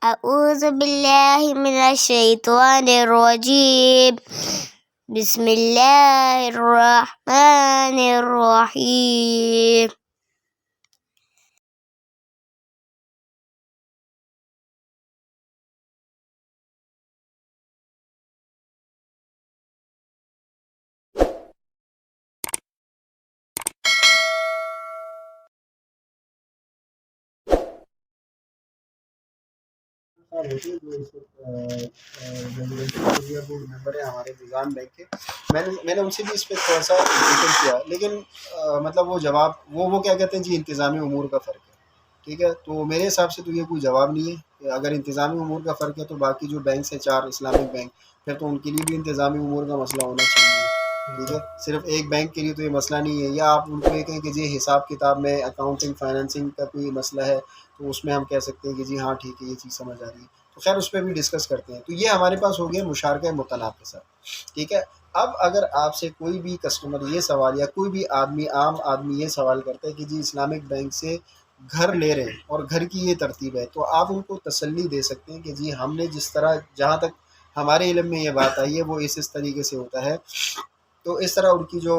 أعوذ بالله من الشيطان الرجيم بسم الله الرحمن الرحيم ہوتی ہے جو اس وقت بورڈ ممبر ہے ہمارے نظام بینک کے. میں نے ان سے بھی اس پہ تھوڑا سا ذکر کیا، لیکن مطلب وہ جواب وہ کیا کہتے ہیں جی انتظامی امور کا فرق ہے. ٹھیک ہے، تو میرے حساب سے تو یہ کوئی جواب نہیں ہے. اگر انتظامی امور کا فرق ہے تو باقی جو بینکس ہیں 4 اسلامک بینک، پھر تو ان کے لیے بھی انتظامی امور کا مسئلہ ہونا چاہیے. ٹھیک ہے، صرف ایک بینک کے لیے تو یہ مسئلہ نہیں ہے. یا آپ ان کو یہ کہیں کہ جی حساب کتاب میں اکاؤنٹنگ فائنینسنگ کا کوئی مسئلہ ہے تو اس میں ہم کہہ سکتے ہیں کہ جی ہاں ٹھیک ہے یہ چیز سمجھ آ رہی ہے. تو خیر اس پہ بھی ڈسکس کرتے ہیں. تو یہ ہمارے پاس ہو گیا مشارکہ متناقضہ. ٹھیک ہے، اب اگر آپ سے کوئی بھی کسٹمر یہ سوال یا کوئی بھی عام آدمی یہ سوال کرتا ہے کہ جی اسلامک بینک سے گھر لے رہے ہیں اور گھر کی یہ ترتیب ہے، تو آپ ان کو تسلی دے سکتے ہیں کہ جی ہم نے جس طرح جہاں تک ہمارے علم میں یہ بات آئی ہے وہ اس طریقے سے ہوتا ہے. تو اس طرح ان کی جو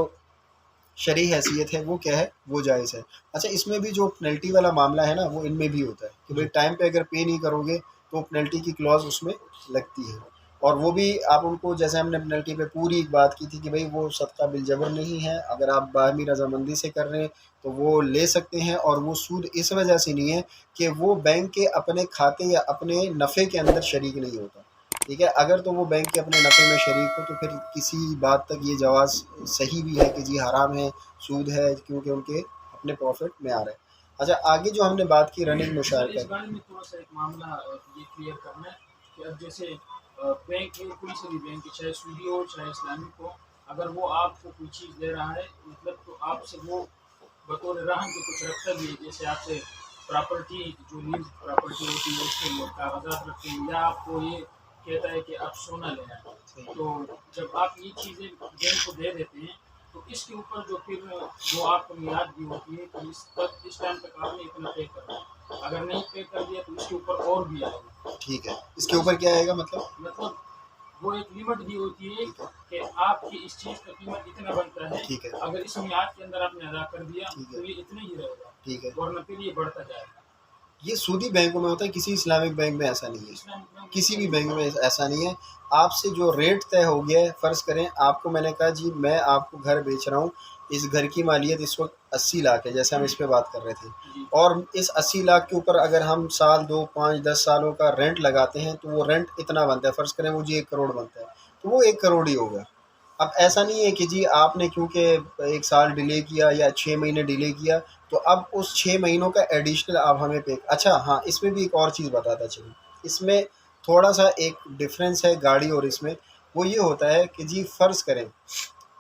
شرعی حیثیت ہے وہ کیا ہے، وہ جائز ہے. اچھا، اس میں بھی جو پنلٹی والا معاملہ ہے نا وہ ان میں بھی ہوتا ہے کہ بھائی ٹائم پہ اگر پے نہیں کرو گے تو پنلٹی کی کلوز اس میں لگتی ہے. اور وہ بھی آپ ان کو، جیسے ہم نے پنلٹی پہ پوری ایک بات کی تھی کہ بھائی وہ صدقہ بالجبر نہیں ہے. اگر آپ باہمی رضامندی سے کر رہے ہیں تو وہ لے سکتے ہیں، اور وہ سود اس وجہ سے نہیں ہے کہ وہ بینک کے اپنے کھاتے یا اپنے نفع کے اندر شریک نہیں ہوتا. ٹھیک ہے، اگر تو وہ بینک کے اپنے نفع میں شریک ہو تو پھر کسی بات تک یہ جواز صحیح بھی ہے کہ جی حرام ہے، سود ہے، کیونکہ ان کے اپنے پروفٹ میں آ رہا ہے. اچھا، آگے جو ہم نے بات کی رننگ مشارکہ، اس بارے میں تھوڑا سا ایک معاملہ یہ کلیئر کرنا ہے کہ اب جیسے بینک ہے، کوئی سے بھی بینک چاہے سودی ہو چاہے اسلامک ہو، اگر وہ آپ کو کوئی چیز دے رہا ہے مطلب تو آپ سے وہ بطور رہن کے کچھ رکھتا بھی ہے. جیسے آپ سے پراپرٹی جو لیز پراپرٹی ہوتی ہے اس کے لیے کاغذات رکھتے ہیں، یا آپ کو یہ کہتا ہے کہ آپ سونا لینا ہے. تو جب آپ یہ چیزیں بینک کو دے دیتے ہیں تو اس کے اوپر جو پھر وہ آپ کو میعاد بھی ہوتی ہے کہ اس ٹائم تک آپ نے اتنا پے کرنا ہے. اگر نہیں پے کر دیا تو اس کے اوپر اور بھی آئے گا. ٹھیک ہے، اس کے اوپر کیا آئے گا مطلب وہ ایک لمٹ دی ہوتی ہے کہ آپ کی اس چیز کا قیمت اتنا بنتا ہے. ٹھیک ہے، اگر اس میعاد کے اندر آپ نے ادا کر دیا تو یہ اتنا ہی رہے گا. ٹھیک ہے، ورنہ پھر یہ بڑھتا جائے گا. یہ سودی بینکوں میں ہوتا ہے، کسی اسلامک بینک میں ایسا نہیں ہے. کسی بھی بینک میں ایسا نہیں ہے. آپ سے جو ریٹ طے ہو گیا ہے، فرض کریں آپ کو میں نے کہا جی میں آپ کو گھر بیچ رہا ہوں، اس گھر کی مالیت اس وقت 80 لاکھ ہے، جیسے ہم اس پہ بات کر رہے تھے، اور اس 80 لاکھ کے اوپر اگر ہم سال 2 5 10 سالوں کا رینٹ لگاتے ہیں تو وہ رینٹ اتنا بنتا ہے. فرض کریں وہ جی 1 کروڑ بنتا ہے تو وہ 1 کروڑ ہی ہوگا. اب ایسا نہیں ہے کہ جی آپ نے کیونکہ 1 سال ڈیلے کیا یا 6 مہینے ڈیلے کیا تو اب اس 6 مہینوں کا ایڈیشنل آپ ہمیں پے. اچھا ہاں، اس میں بھی ایک اور چیز بتاتا چلوں. اس میں تھوڑا سا ایک ڈفرینس ہے گاڑی اور اس میں. وہ یہ ہوتا ہے کہ جی فرض کریں،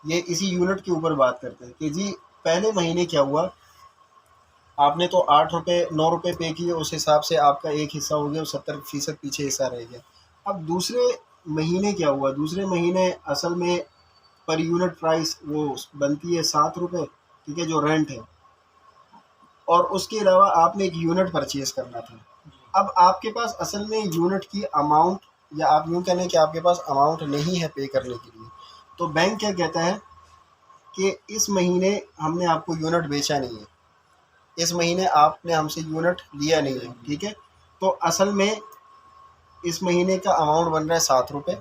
یہ اسی یونٹ کے اوپر بات کرتے ہیں کہ جی پہلے مہینے کیا ہوا، آپ نے تو 8 روپے 9 روپے پے کیے، اس حساب سے آپ کا ایک حصہ ہو گیا، 70% پیچھے حصہ رہ گیا. اب دوسرے مہینے کیا ہوا، دوسرے مہینے اصل میں پر یونٹ پرائس وہ بنتی ہے 7 روپے. ٹھیک ہے، جو رینٹ ہے، اور اس کے علاوہ آپ نے ایک یونٹ پرچیز کرنا تھا. اب آپ کے پاس اصل میں یونٹ کی اماؤنٹ، یا آپ یوں کہہ لیں کہ آپ کے پاس اماؤنٹ نہیں ہے پے کرنے کے لیے. تو بینک کیا کہتا ہے کہ اس مہینے ہم نے آپ کو یونٹ بیچا نہیں ہے، اس مہینے آپ نے ہم سے یونٹ لیا نہیں ہے. ٹھیک ہے، تو اصل میں اس مہینے کا اماؤنٹ بن رہا ہے 7 روپے.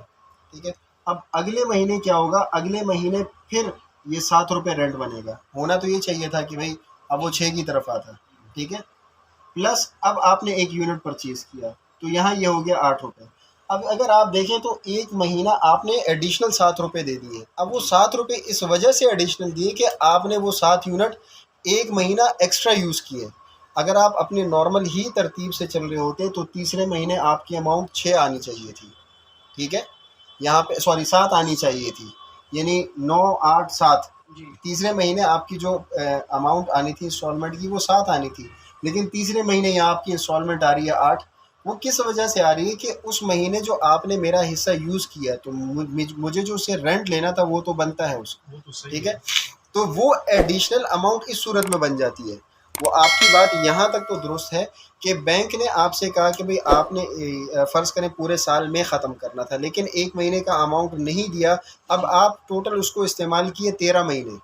ٹھیک ہے، اب اگلے مہینے کیا ہوگا، اگلے مہینے پھر یہ 7 روپے رینٹ بنے گا. ہونا تو یہ چاہیے تھا کہ بھائی اب وہ 6 کی طرف آتا. ٹھیک ہے، پلس اب آپ نے ایک یونٹ پرچیز کیا تو یہاں یہ ہو گیا 8 روپے. اب اگر آپ دیکھیں تو ایک مہینہ آپ نے ایڈیشنل 7 روپے دے دیے. اب وہ 7 روپے اس وجہ سے ایڈیشنل دیے کہ آپ نے وہ 7 یونٹ ایک مہینہ ایکسٹرا یوز کیے. اگر آپ اپنی نارمل ہی ترتیب سے چل رہے ہوتے تو تیسرے مہینے آپ کی اماؤنٹ 6 آنی چاہیے تھی. ٹھیک ہے، یہاں پہ 7 آنی چاہیے تھی، یعنی 9 8 7. تیسرے مہینے آپ کی جو اماؤنٹ آنی تھی انسٹالمنٹ کی وہ 7 آنی تھی، لیکن تیسرے مہینے یہاں آپ کی انسٹالمنٹ آ رہی ہے 8. وہ کس وجہ سے آ رہی ہے کہ اس مہینے جو آپ نے میرا حصہ یوز کیا تو مجھے جو اسے رینٹ لینا تھا وہ تو بنتا ہے اس کو. ٹھیک ہے، تو وہ ایڈیشنل اماؤنٹ اس صورت میں بن جاتی ہے. وہ آپ کی بات یہاں تک تو درست ہے کہ بینک نے آپ سے کہا کہ بھئی آپ نے فرض کریں پورے سال میں ختم کرنا تھا، لیکن 1 مہینے کا اماؤنٹ نہیں دیا، اب آپ ٹوٹل اس کو استعمال کیے 13 مہینے،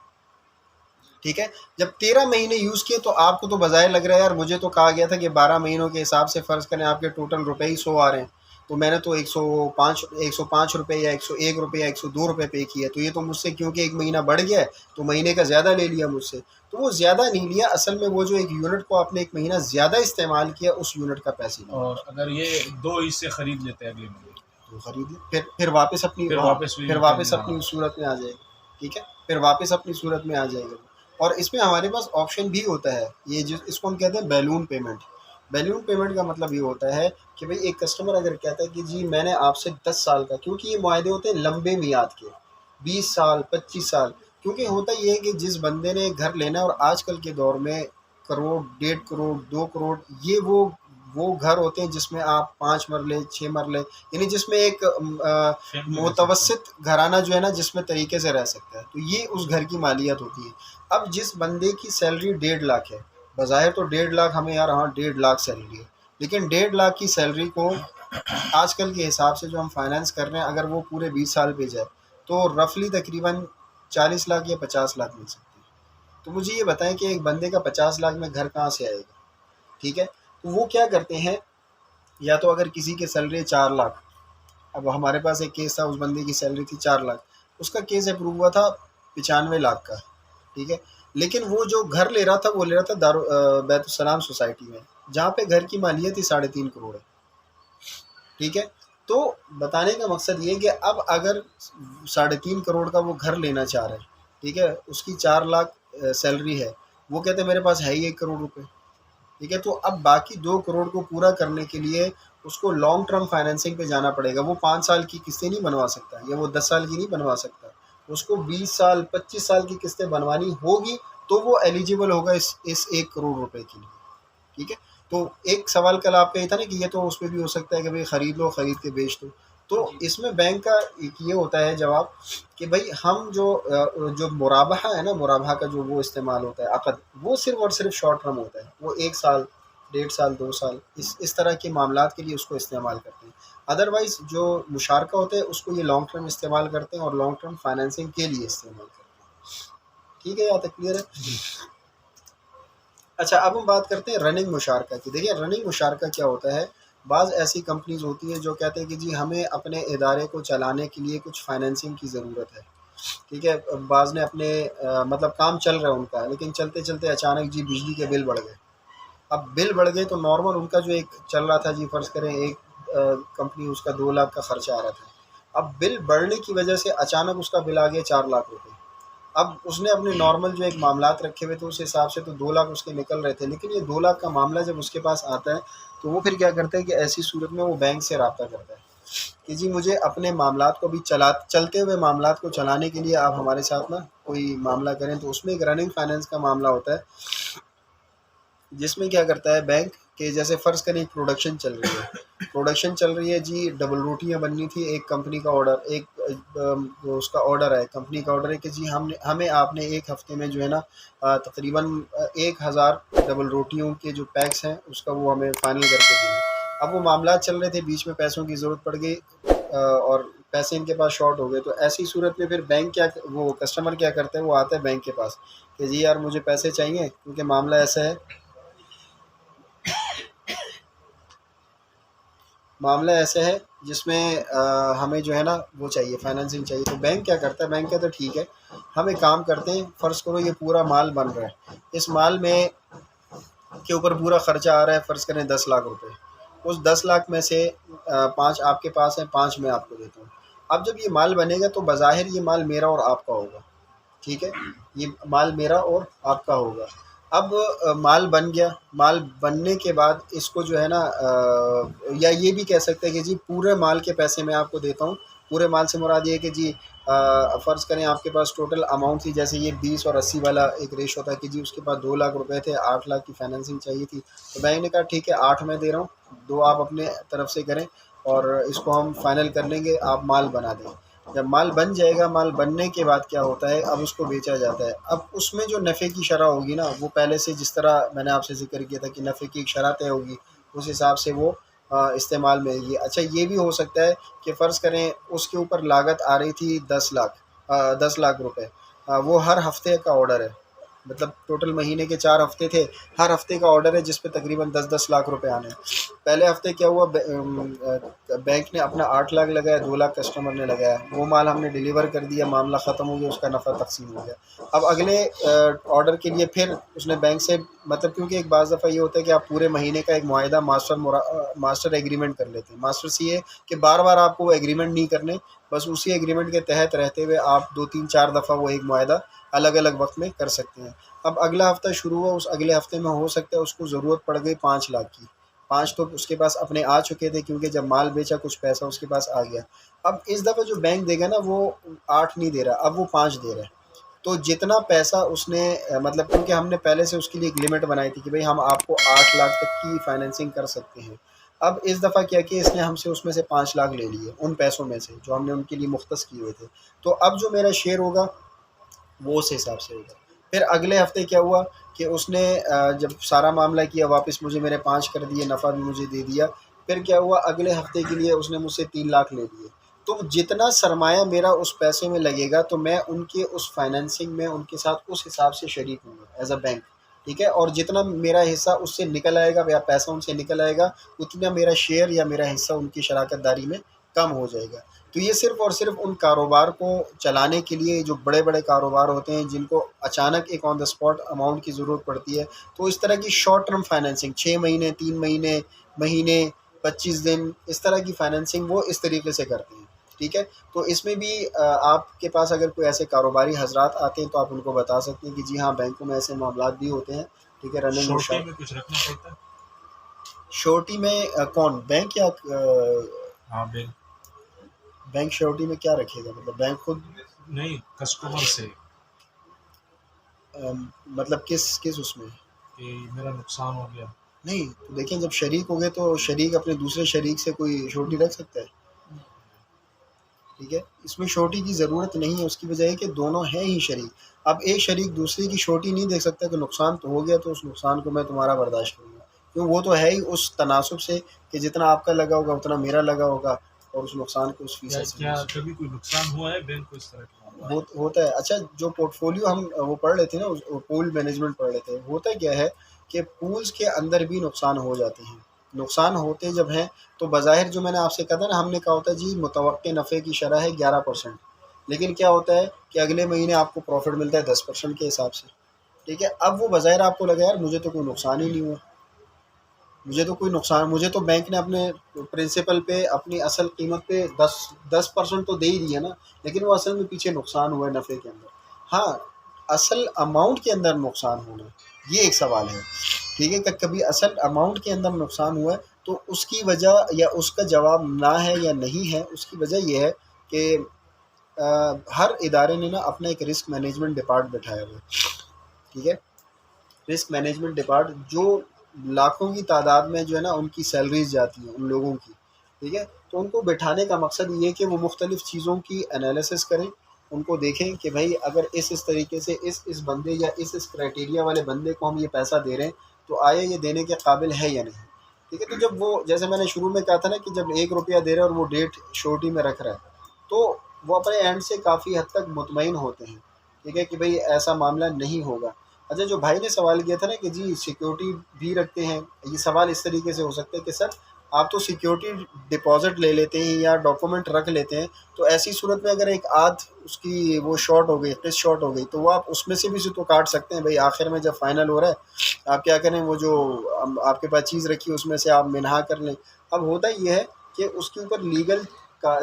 ٹھیک ہے؟ جب 13 مہینے یوز کیے تو آپ کو تو بظاہر لگ رہا ہے یار مجھے تو کہا گیا تھا کہ 12 مہینوں کے حساب سے فرض کریں آپ کے ٹوٹل روپے ہی 100 آ رہے ہیں، تو میں نے تو 105 روپے یا 101 روپے یا 102 روپے پے کیے، تو یہ تو مجھ سے کیونکہ 1 مہینہ بڑھ گیا ہے تو مہینے کا زیادہ لے لیا مجھ سے، تو وہ زیادہ نہیں لیا، اصل میں وہ جو ایک یونٹ کو آپ نے 1 مہینہ زیادہ استعمال کیا اس یونٹ کا پیسے لیا۔ اور اگر یہ 2 حصے خرید لیتے ہیں اگلے مہینے تو خرید لیں، پھر واپس اپنی پھر واپس اپنی صورت میں آ جائے گا، ٹھیک ہے، پھر واپس اپنی صورت میں آ جائے گا۔ اور اس میں ہمارے پاس آپشن بھی ہوتا ہے، یہ اس کو ہم کہتے ہیں بیلون پیمنٹ۔ بیلون پیمنٹ کا مطلب یہ ہوتا ہے کہ بھئی ایک کسٹمر اگر کہتا ہے کہ جی میں نے آپ سے 10 سال کا، کیونکہ یہ معاہدے ہوتے ہیں لمبے میعاد کے، 20 سال 25 سال، کیونکہ ہوتا یہ ہے کہ جس بندے نے گھر لینا ہے، اور آج کل کے دور میں کروڑ 1.5 کروڑ 2 کروڑ یہ وہ گھر ہوتے ہیں جس میں آپ 5 مرلے 6 مرلے، یعنی جس میں ایک متوسط گھرانہ جو ہے نا جس میں طریقے سے رہ سکتا ہے، تو یہ اس گھر کی مالیت ہوتی ہے۔ اب جس بندے کی سیلری 1.5 لاکھ ہے، بظاہر تو 1.5 لاکھ ہمیں یار ہاں 1.5 لاکھ سیلری ہے، لیکن 1.5 لاکھ کی سیلری کو آج کل کے حساب سے جو ہم فائنینس کر رہے ہیں اگر وہ پورے 20 سال پہ جائے تو رفلی تقریباً 40 لاکھ یا 50 لاکھ مل سکتی ہے۔ تو مجھے یہ بتائیں کہ ایک بندے کا 50 لاکھ میں گھر کہاں سے آئے گا؟ ٹھیک ہے، تو وہ کیا کرتے ہیں، یا تو اگر کسی کی سیلری 4 لاکھ، اب ہمارے پاس ایک کیس تھا، اس بندے کی سیلری تھی 4 لاکھ، اس کا کیس اپروو ہوا تھا 95 لاکھ کا، ٹھیک ہے، لیکن وہ جو گھر لے رہا تھا وہ لے رہا تھا بیت السلام سوسائٹی میں، جہاں پہ گھر کی مالیت ہی 3.5 کروڑ ہے، ٹھیک ہے۔ تو بتانے کا مقصد یہ کہ اب اگر 3.5 کروڑ کا وہ گھر لینا چاہ رہے ہیں، ٹھیک ہے، اس کی 4 لاکھ سیلری ہے، وہ کہتے ہیں میرے پاس ہے ہی 1 کروڑ روپے، ٹھیک ہے، تو اب باقی 2 کروڑ کو پورا کرنے کے لیے اس کو لانگ ٹرم فائنینسنگ پہ جانا پڑے گا۔ وہ 5 سال کی قسطیں نہیں بنوا سکتا، یا وہ 10 سال کی نہیں بنوا سکتا، اس کو 20 سال 25 سال کی قسطیں بنوانی ہوگی تو وہ ایلیجیبل ہوگا اس 1 کروڑ روپے کے لیے، ٹھیک ہے۔ تو ایک سوال کل آپ کا یہ تھا نا کہ یہ تو اس پہ بھی ہو سکتا ہے کہ بھئی خرید لو، خرید کے بیچ دو، تو اس میں بینک کا ایک یہ ہوتا ہے جواب کہ بھئی ہم جو مرابحہ ہے نا، مرابحہ کا جو وہ استعمال ہوتا ہے عقد، وہ صرف اور صرف شارٹ ٹرم ہوتا ہے، وہ 1 سال 1.5 سال 2 سال اس طرح کے معاملات کے لیے اس کو استعمال کرتے ہیں۔ ادروائز جو مشارکہ ہوتے ہیں اس کو یہ لانگ ٹرم استعمال کرتے ہیں اور لانگ ٹرم فائنینسنگ کے لیے استعمال کرتے ہیں، ٹھیک ہے، یہاں تک کلیئر ہے؟ اچھا، اب ہم بات کرتے ہیں رننگ مشارکہ کی۔ دیکھیے رننگ مشارکہ کیا ہوتا ہے، بعض ایسی کمپنیز ہوتی ہیں جو کہتے ہیں کہ جی ہمیں اپنے ادارے کو چلانے کے لیے کچھ فائنینسنگ کی ضرورت ہے، ٹھیک ہے، بعض نے اپنے مطلب کام چل رہا ہے ان کا، لیکن چلتے چلتے اچانک جی بجلی کے بل بڑھ گئے، اب بل بڑھ گئے تو نارمل ان کا جو ایک چل رہا تھا، جی فرض کریں ایک کمپنی اس کا 2 لاکھ کا خرچہ آ رہا تھا، اب بل بڑھنے کی وجہ سے اچانک اس کا بل آ گیا 4 لاکھ روپے، اب اس نے اپنے نارمل جو ایک معاملات رکھے ہوئے تھے اس حساب سے تو 2 لاکھ اس کے نکل رہے تھے، لیکن یہ 2 لاکھ کا معاملہ جب اس کے پاس آتا ہے تو وہ پھر کیا کرتا ہے کہ ایسی صورت میں وہ بینک سے رابطہ کرتا ہے کہ جی مجھے اپنے معاملات کو بھی چلتے ہوئے معاملات کو چلانے کے لیے آپ ہمارے ساتھ نا کوئی معاملہ کریں، تو اس میں ایک رننگ فائنینس کا معاملہ ہوتا ہے، جس میں کیا کرتا ہے بینک کہ جیسے فرض کریں ایک پروڈکشن چل رہی ہے جی، ڈبل روٹیاں بننی تھی، ایک کمپنی کا آرڈر، ایک اس کا آرڈر ہے، کمپنی کا آرڈر ہے کہ جی ہمیں آپ نے ایک ہفتے میں جو ہے نا تقریباً 1000 ڈبل روٹیوں کے جو پیکس ہیں اس کا وہ ہمیں فائنل کر کے دیں۔ اب وہ معاملات چل رہے تھے، بیچ میں پیسوں کی ضرورت پڑ گئی اور پیسے ان کے پاس شارٹ ہو گئے، تو ایسی صورت میں پھر بینک وہ کسٹمر کیا کرتا ہے، وہ آتا ہے بینک کے پاس کہ جی یار مجھے پیسے چاہیے، کیونکہ معاملہ ایسا ہے جس میں ہمیں جو ہے نا وہ چاہیے، فائنینسنگ چاہیے، تو بینک کیا کرتا ہے، بینک کہتا ہے ٹھیک ہے ہم ایک کام کرتے ہیں، فرض کرو یہ پورا مال بن رہا ہے، اس مال میں کے اوپر پورا خرچہ آ رہا ہے، فرض کریں 10 لاکھ روپے، اس 10 لاکھ میں سے 5 آپ کے پاس ہیں، 5 میں آپ کو دیتا ہوں۔ اب جب یہ مال بنے گا تو بظاہر یہ مال میرا اور آپ کا ہوگا، ٹھیک ہے، یہ مال میرا اور آپ کا ہوگا۔ اب مال بن گیا، مال بننے کے بعد اس کو جو ہے نا یا یہ بھی کہہ سکتے ہیں کہ جی پورے مال کے پیسے میں آپ کو دیتا ہوں، پورے مال سے مراد یہ ہے کہ جی فرض کریں آپ کے پاس ٹوٹل اماؤنٹ تھی، جیسے یہ 20 اور 80 والا ایک ریشو تھا کہ جی اس کے پاس 2 لاکھ روپے تھے، 8 لاکھ کی فائنینسنگ چاہیے تھی، تو بینک نے کہا ٹھیک ہے 8 میں دے رہا ہوں، 2 آپ اپنے طرف سے کریں اور اس کو ہم فائنل کر لیں گے، آپ مال بنا دیں۔ جب مال بن جائے گا، مال بننے کے بعد کیا ہوتا ہے، اب اس کو بیچا جاتا ہے. اب اس میں جو نفع کی شرح ہوگی نا، وہ پہلے سے جس طرح میں نے آپ سے ذکر کیا تھا کہ نفع کی ایک شرح طے ہوگی، اس حساب سے وہ استعمال میں ہوگی. اچھا یہ بھی ہو سکتا ہے کہ فرض کریں اس کے اوپر لاگت آ رہی تھی 10 لاکھ روپے، وہ ہر ہفتے کا آرڈر ہے، مطلب ٹوٹل مہینے کے 4 ہفتے تھے، ہر ہفتے کا آرڈر ہے جس پہ تقریباً 10 لاکھ روپے آنے ہیں. پہلے ہفتے کیا ہوا، بینک نے اپنا 8 لاکھ لگایا، 2 لاکھ کسٹمر نے لگایا، وہ مال ہم نے ڈیلیور کر دیا، معاملہ ختم ہو گیا، اس کا نفع تقسیم ہو گیا. اب اگلے آرڈر کے لیے پھر اس نے بینک سے، مطلب کیونکہ ایک بعض دفعہ یہ ہوتا ہے کہ آپ پورے مہینے کا ایک معاہدہ ماسٹر ایگریمنٹ کر لیتے ہیں. ماسٹر سی ہے کہ بار بار آپ کو وہ ایگریمنٹ نہیں کرنے، بس اسی ایگریمنٹ کے تحت رہتے ہوئے آپ 2 3 4 دفعہ وہ ایک معاہدہ الگ الگ وقت میں کر سکتے ہیں. اب اگلا ہفتہ شروع ہوا، اس اگلے ہفتے میں ہو سکتا ہے اس کو ضرورت پڑ گئی 5 لاکھ کی. 5 تو اس کے پاس اپنے آ چکے تھے کیونکہ جب مال بیچا کچھ پیسہ اس کے پاس آ گیا. اب اس دفعہ جو بینک دے گا نا وہ 8 نہیں دے رہا، اب وہ 5 دے رہا ہے. تو جتنا پیسہ اس نے مطلب کیونکہ ہم نے پہلے سے اس کے لیے ایک لمٹ بنائی تھی کہ بھئی ہم آپ کو 8 لاکھ تک کی فائنینسنگ کر سکتے ہیں. اب اس دفعہ کیا کہ اس نے ہم سے اس میں سے 5 لاکھ لے لیے ان پیسوں میں سے جو ہم نے ان کے لیے مختص کیے ہوئے تھے. تو اب جو میرا شیئر ہوگا وہ اس حساب سے ہوگا. پھر اگلے ہفتے کیا ہوا کہ اس نے جب سارا معاملہ کیا، واپس مجھے میرے 5 کر دیے، نفع بھی مجھے دے دیا. پھر کیا ہوا، اگلے ہفتے کے لیے اس نے مجھ سے 3 لاکھ لے لیے. تو جتنا سرمایہ میرا اس پیسے میں لگے گا تو میں ان کے اس فائنینسنگ میں ان کے ساتھ اس حساب سے شریک ہوں گا ایز اے بینک. ٹھیک ہے، اور جتنا میرا حصہ اس سے نکل آئے گا یا پیسہ ان سے نکل آئے گا، اتنا میرا شیئر یا میرا حصہ ان کی شراکت داری میں کم ہو جائے گا. تو یہ صرف اور صرف ان کاروبار کو چلانے کے لیے، جو بڑے بڑے کاروبار ہوتے ہیں جن کو اچانک ایک آن دا اسپاٹ اماؤنٹ کی ضرورت پڑتی ہے، تو اس طرح کی شارٹ ٹرم فائنینسنگ 6 مہینے، 3 مہینے، مہینے، 25 دن، اس طرح کی فائنینسنگ وہ اس طریقے سے کرتے ہیں. ٹھیک ہے، تو اس میں بھی آپ کے پاس اگر کوئی ایسے کاروباری حضرات آتے ہیں تو آپ ان کو بتا سکتے ہیں کہ جی ہاں بینکوں میں ایسے معاملات بھی ہوتے ہیں. ٹھیک ہے، رننگ شورٹی میں کچھ رکھنا پڑتا ہے؟ شورٹی میں کون، بینک یا ہاں بینک بینک شورٹی میں کیا رکھے گا، مطلب بینک خود نہیں، کسٹمر سے مطلب کس اس میں؟ کہ میرا نقصان ہو گیا. نہیں تو دیکھیں، جب شریک ہو گئے تو شریک اپنے دوسرے شریک سے کوئی شورٹی رکھ سکتا ہے. ٹھیک ہے، اس میں شورٹی کی ضرورت نہیں ہے، اس کی وجہ ہے کہ دونوں ہیں ہی شریک. اب ایک شریک دوسرے کی شورٹی نہیں دیکھ سکتا کہ نقصان تو ہو گیا تو اس نقصان کو میں تمہارا برداشت کروں گا، کیوں وہ تو ہے ہی اس تناسب سے کہ جتنا آپ کا لگا ہوگا اتنا میرا لگا ہوگا، اور اس نقصان کو اس فیصد سے کیا کبھی کوئی نقصان ہوا ہے بینک کو اس طرح کا معاملہ؟ ہوتا ہے. اچھا، جو پورٹ فولیو ہم وہ پڑھ رہے تھے نا، پول مینجمنٹ پڑھ رہے تھے، ہوتا کیا ہے کہ پولز کے اندر بھی نقصان ہو جاتے ہیں. نقصان ہوتے جب ہیں تو بظاہر جو میں نے آپ سے کہا تھا نا، ہم نے کہا ہوتا ہے جی متوقع نفع کی شرح ہے 11%، لیکن کیا ہوتا ہے کہ اگلے مہینے آپ کو پروفٹ ملتا ہے 10% کے حساب سے. ٹھیک ہے، اب وہ بظاہر آپ کو لگا یار مجھے تو کوئی نقصان ہی نہیں ہوا، مجھے تو بینک نے اپنے پرنسپل پہ، اپنی اصل قیمت پہ 10% تو دے ہی دیا نا، لیکن وہ اصل میں پیچھے نقصان ہوا ہے نفع کے اندر. ہاں، اصل اماؤنٹ کے اندر نقصان ہونا یہ ایک سوال ہے. ٹھیک ہے، کہ کبھی اصل اماؤنٹ کے اندر نقصان ہوا ہے تو اس کی وجہ یا اس کا جواب نہ ہے یا نہیں ہے. اس کی وجہ یہ ہے کہ ہر ادارے نے نا اپنا ایک رسک مینجمنٹ ڈپارٹ بٹھایا ہوا ہے. ٹھیک ہے، رسک مینجمنٹ ڈپارٹ جو لاکھوں کی تعداد میں جو ہے نا ان کی سیلریز جاتی ہیں ان لوگوں کی. ٹھیک ہے، تو ان کو بٹھانے کا مقصد یہ ہے کہ وہ مختلف چیزوں کی انالیسس کریں، ان کو دیکھیں کہ بھائی اگر اس طریقے سے اس بندے یا اس کرائٹیریا والے بندے کو ہم یہ پیسہ دے رہے ہیں تو آیا یہ دینے کے قابل ہے یا نہیں. ٹھیک ہے، تو جب وہ جیسے میں نے شروع میں کہا تھا نا کہ جب 1 روپیہ دے رہا ہے اور وہ ڈیٹ شورٹی میں رکھ رہا ہے تو وہ اپنے اینڈ سے کافی حد تک مطمئن ہوتے ہیں. ٹھیک ہے، کہ بھئی ایسا معاملہ نہیں ہوگا. اچھا، جو بھائی نے سوال کیا تھا نا کہ جی سیکیورٹی بھی رکھتے ہیں، یہ سوال اس طریقے سے ہو سکتا ہے کہ سر آپ تو سیکیورٹی ڈپازٹ لے لیتے ہیں یا ڈاکومنٹ رکھ لیتے ہیں، تو ایسی صورت میں اگر ایک آدھ اس کی وہ شارٹ ہو گئی، قسط شارٹ ہو گئی، تو وہ آپ اس میں سے بھی تو کاٹ سکتے ہیں. بھائی آخر میں جب فائنل ہو رہا ہے آپ کیا کریں، وہ جو آپ کے پاس چیز رکھی ہے اس میں سے آپ منہا کر لیں. اب ہوتا یہ ہے کہ اس کے اوپر لیگل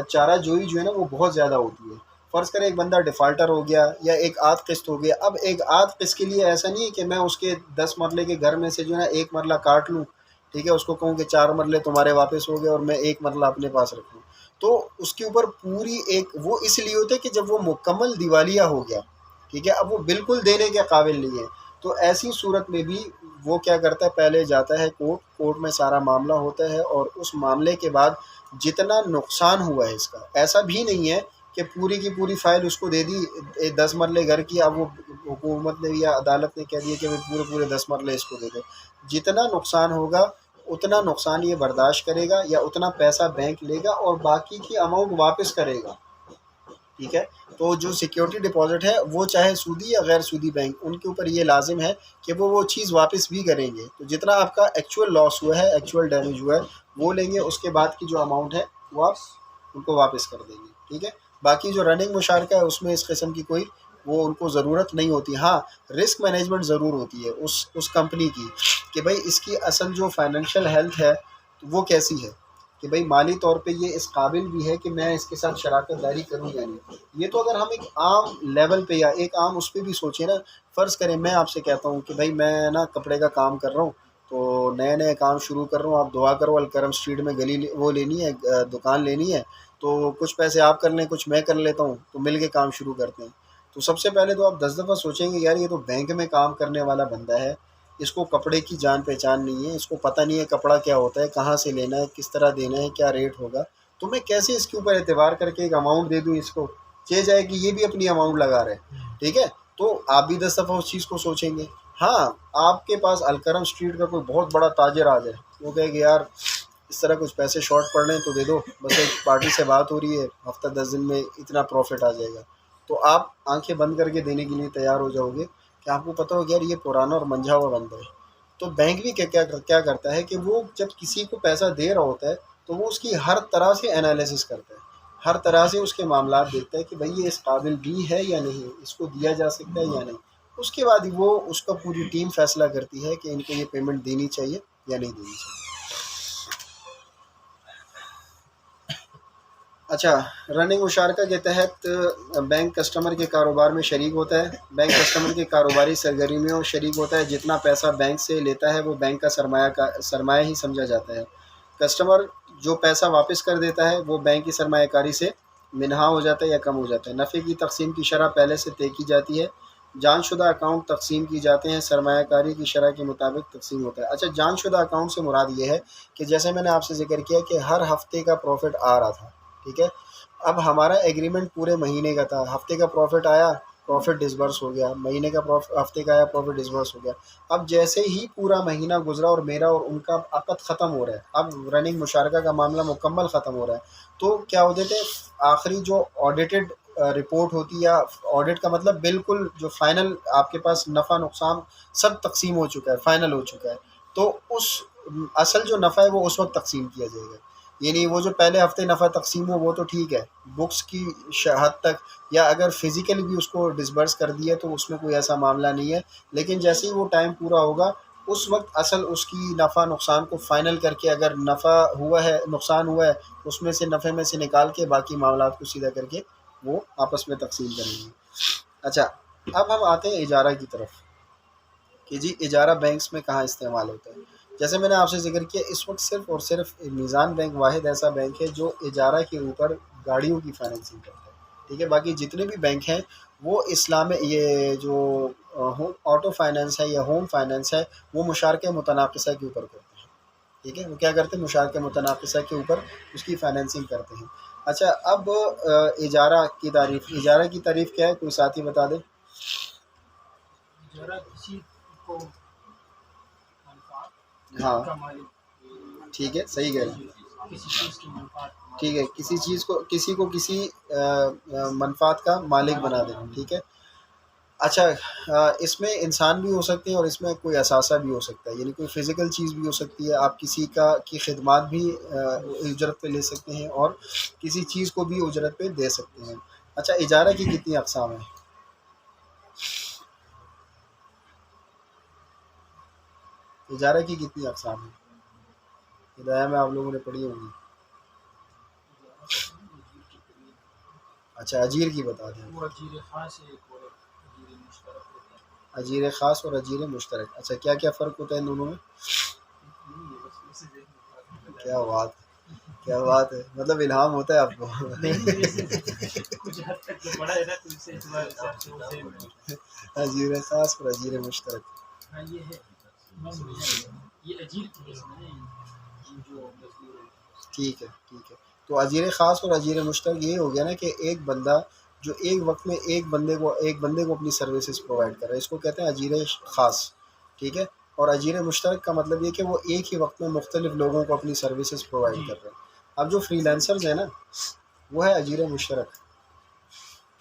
چارہ جوئی جو ہے نا وہ بہت زیادہ ہوتی ہے. فرض کریں ایک بندہ ڈیفالٹر ہو گیا یا ایک آدھ قسط ہو گیا، اب ایک آدھ قسط کے لیے ایسا نہیں ہے کہ میں اس کے 10 مرلے کے گھر میں سے جو ہے نا 1 مرلہ کاٹ لوں. ٹھیک ہے، اس کو کہوں کہ 4 مرلے تمہارے واپس ہو گئے اور میں 1 مرلہ اپنے پاس رکھوں. تو اس کے اوپر پوری ایک وہ اس لیے ہوتا ہے کہ جب وہ مکمل دیوالیہ ہو گیا، ٹھیک ہے، اب وہ بالکل دینے کے قابل نہیں ہے، تو ایسی صورت میں بھی وہ کیا کرتا ہے، پہلے جاتا ہے کورٹ میں سارا معاملہ ہوتا ہے، اور اس معاملے کے بعد جتنا نقصان ہوا ہے اس کا، ایسا بھی نہیں ہے کہ پوری کی پوری فائل اس کو دے دی 10 مرلے گھر کی، اب وہ حکومت نے یا عدالت نے کہہ دیا کہ پورے پورے 10 مرلے اس کو دے دو. جتنا نقصان ہوگا اتنا نقصان یہ برداشت کرے گا یا اتنا پیسہ بینک لے گا اور باقی کی اماؤنٹ واپس کرے گا. ٹھیک ہے. تو جو سیکیورٹی ڈپازٹ ہے وہ چاہے سودی یا غیر سودی بینک، ان کے اوپر یہ لازم ہے کہ وہ چیز واپس بھی کریں گے. تو جتنا آپ کا ایکچوئل لاس ہوا ہے، ایکچوئل ڈیمیج ہوا ہے، وہ لیں گے، اس کے بعد کی جو اماؤنٹ ہے وہ آپ ان کو واپس کر دیں گے. ٹھیک ہے. باقی جو رننگ مشارکہ ہے اس میں اس قسم کی کوئی وہ ان کو ضرورت نہیں ہوتی. ہاں رسک مینجمنٹ ضرور ہوتی ہے اس کمپنی کی کہ بھائی اس کی اصل جو فائنینشیل ہیلتھ ہے وہ کیسی ہے، کہ بھئی مالی طور پہ یہ اس قابل بھی ہے کہ میں اس کے ساتھ شراکت داری کروں یا نہیں. یہ تو اگر ہم ایک عام لیول پہ یا ایک عام اس پہ بھی سوچیں نا، فرض کریں میں آپ سے کہتا ہوں کہ بھئی میں نا کپڑے کا کام کر رہا ہوں، تو نئے کام شروع کر رہا ہوں، آپ دعا کرو الکرم اسٹریٹ میں گلی وہ لینی ہے، دکان لینی ہے، تو کچھ پیسے آپ کر لیں کچھ میں کر لیتا ہوں، تو مل کے کام شروع کرتے ہیں. تو سب سے پہلے تو آپ 10 دفعہ سوچیں گے یار یہ تو بینک میں کام کرنے والا بندہ ہے، اس کو کپڑے کی جان پہچان نہیں ہے، اس کو پتہ نہیں ہے کپڑا کیا ہوتا ہے، کہاں سے لینا ہے، کس طرح دینا ہے، کیا ریٹ ہوگا، تو میں کیسے اس کے اوپر اعتبار کر کے ایک اماؤنٹ دے دوں اس کو. چہ جائے کہ یہ بھی اپنی اماؤنٹ لگا رہے. ٹھیک ہے. تو آپ بھی 10 دفعہ اس چیز کو سوچیں گے. ہاں آپ کے پاس الکرم اسٹریٹ کا کوئی بہت بڑا تاجر آ جائے، وہ کہے کہ یار اس طرح کچھ پیسے شارٹ پڑ رہے ہیں تو دے دو، بس ایک پارٹی سے بات ہو رہی ہے، ہفتہ 10 دن میں اتنا پروفٹ آ جائے گا، تو آپ آنکھیں بند کر کے دینے کے لیے تیار ہو جاؤ گے کہ آپ کو پتہ ہو کہ یار یہ پرانا اور منجھا ہوا بندہ ہے. تو بینک بھی کیا کرتا ہے کہ وہ جب کسی کو پیسہ دے رہا ہوتا ہے تو وہ اس کی ہر طرح سے انالیسس کرتا ہے، ہر طرح سے اس کے معاملات دیکھتا ہے کہ بھئی یہ اس قابل بھی ہے یا نہیں، اس کو دیا جا سکتا ہے یا نہیں. اس کے بعد وہ اس کا پوری ٹیم فیصلہ کرتی ہے کہ ان کو یہ پیمنٹ دینی چاہیے یا نہیں دینی چاہیے. اچھا، رننگ مشارکہ کے تحت بینک کسٹمر کے کاروبار میں شریک ہوتا ہے. بینک کسٹمر کے کاروباری سرگرمیوں میں شریک ہوتا ہے. جتنا پیسہ بینک سے لیتا ہے وہ بینک کا سرمایہ ہی سمجھا جاتا ہے. کسٹمر جو پیسہ واپس کر دیتا ہے وہ بینک کی سرمایہ کاری سے منہا ہو جاتا ہے یا کم ہو جاتا ہے. نفع کی تقسیم کی شرح پہلے سے طے کی جاتی ہے. جان شدہ اکاؤنٹ تقسیم کی جاتے ہیں، سرمایہ کاری کی شرح کے مطابق تقسیم ہوتا ہے. اچھا، جان شدہ اکاؤنٹ سے مراد یہ ہے کہ جیسے میں نے آپ سے ذکر کیا کہ ہر ہفتے کا پروفٹ آ رہا تھا. ٹھیک ہے. اب ہمارا ایگریمنٹ پورے مہینے کا تھا، ہفتے کا پروفٹ آیا، پروفٹ ڈسبرس ہو گیا، مہینے کا ہفتے کا آیا، پروفٹ ڈسبرس ہو گیا. اب جیسے ہی پورا مہینہ گزرا اور میرا اور ان کا عقد ختم ہو رہا ہے، اب رننگ مشارکہ کا معاملہ مکمل ختم ہو رہا ہے، تو کیا ہو جاتے ہیں آخری جو آڈیٹڈ رپورٹ ہوتی ہے، یا آڈٹ کا مطلب بالکل جو فائنل آپ کے پاس نفع نقصان سب تقسیم ہو چکا ہے، فائنل ہو چکا ہے، تو اس اصل جو نفع ہے وہ اس وقت تقسیم کیا جائے گا. یعنی وہ جو پہلے ہفتے نفع تقسیم ہو وہ تو ٹھیک ہے بکس کی حد تک، یا اگر فزیکلی بھی اس کو ڈسبرس کر دیا تو اس میں کوئی ایسا معاملہ نہیں ہے. لیکن جیسے ہی وہ ٹائم پورا ہوگا اس وقت اصل اس کی نفع نقصان کو فائنل کر کے، اگر نفع ہوا ہے نقصان ہوا ہے اس میں سے نفع میں سے نکال کے باقی معاملات کو سیدھا کر کے وہ آپس میں تقسیم کریں گے. اچھا، اب ہم آتے ہیں اجارہ کی طرف کہ جی اجارہ بینکس میں کہاں استعمال ہوتا ہے. جیسے میں نے آپ سے ذکر کیا اس وقت صرف اور صرف میزان بینک واحد ایسا بینک ہے جو اجارہ کے اوپر گاڑیوں کی فائنینسنگ کرتا ہے. ٹھیک ہے. باقی جتنے بھی بینک ہیں وہ اسلام یہ جو آٹو فائنینس ہے یا ہوم فائنینس ہے وہ مشارکہ متناقصہ کے اوپر کرتے ہیں. ٹھیک ہے. وہ کیا کرتے ہیں؟ مشارکہ متناقصہ کے اوپر اس کی فائنینسنگ کرتے ہیں. اچھا، اب اجارہ کی تعریف کیا ہے؟ کوئی ساتھی بتا دے. اجارہ کسی کو ہاں کا مالک، ٹھیک ہے، صحیح کہہ رہے ہیں. کسی چیز کی منفعت، ٹھیک ہے، کسی کو کسی منفعت کا مالک بنا دینا. ٹھیک ہے. اچھا، اس میں انسان بھی ہو سکتے ہیں اور اس میں کوئی اثاثہ بھی ہو سکتا ہے، یعنی کوئی فزیکل چیز بھی ہو سکتی ہے. آپ کسی کی خدمات بھی اجرت پہ لے سکتے ہیں اور کسی چیز کو بھی اجرت پہ دے سکتے ہیں. اچھا، اجارہ کی کتنی اقسام ہیں؟ اجارہ کی کتنی اقسام ہیں؟ ہدایہ میں آپ لوگوں نے پڑھی ہوں گی. اچھا، اجیر کی بتا دیں. وہ اجیر خاص ہے اور اجیر مشترک ہوتا ہے. اجیر خاص اور اجیر مشترک. اچھا، کیا کیا فرق ہوتا ہے ان دونوں میں؟ کیا بات ہے، کیا بات ہے، مطلب الہام ہوتا ہے آپ کو. کچھ حد تک تو پڑا ہے نا، تو اس سے اجیر خاص اور اجیر مشترک. ہاں یہ ہے، یہ اجیر کی قسم ہے جو مزدور ہے. ٹھیک ہے، ٹھیک ہے. تو اجیر خاص اور اجیر مشترک یہ ہو گیا نا کہ ایک بندہ جو ایک وقت میں ایک بندے کو اپنی سروسز پرووائڈ کر رہا ہے، اس کو کہتے ہیں اجیر خاص، ٹھیک ہے. اور اجیر مشترک کا مطلب یہ کہ وہ ایک ہی وقت میں مختلف لوگوں کو اپنی سروسز پرووائڈ کر رہے ہیں. اب جو فری لینسرز ہیں نا وہ ہے اجیر مشترک،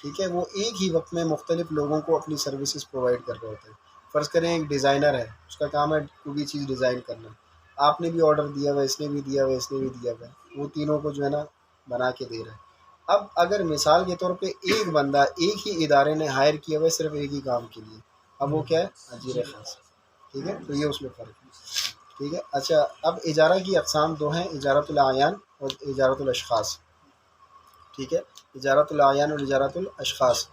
ٹھیک ہے. وہ ایک ہی وقت میں مختلف لوگوں کو اپنی سروسز پرووائڈ کر رہے ہوتے ہیں. فرض کریں ایک ڈیزائنر ہے، اس کا کام ہے کوئی بھی چیز ڈیزائن کرنا، آپ نے بھی آرڈر دیا ہوا، اس نے بھی دیا ہوا، اس نے بھی دیا ہوا، وہ تینوں کو جو ہے نا بنا کے دے رہا ہے. اب اگر مثال کے طور پہ ایک بندہ ایک ہی ادارے نے ہائر کیا ہوا ہے صرف ایک ہی کام کے لیے، اب وہ کیا ہے؟ اجیر خاص، ٹھیک ہے. تو یہ اس میں فرق ہے، ٹھیک ہے. اچھا، اب اجارہ کی اقسام دو ہیں، اجارۃ الاعیان اور اجارۃ الاشخاص، ٹھیک ہے. اجارۃ الاعیان اور اجارۃ الاشخاص.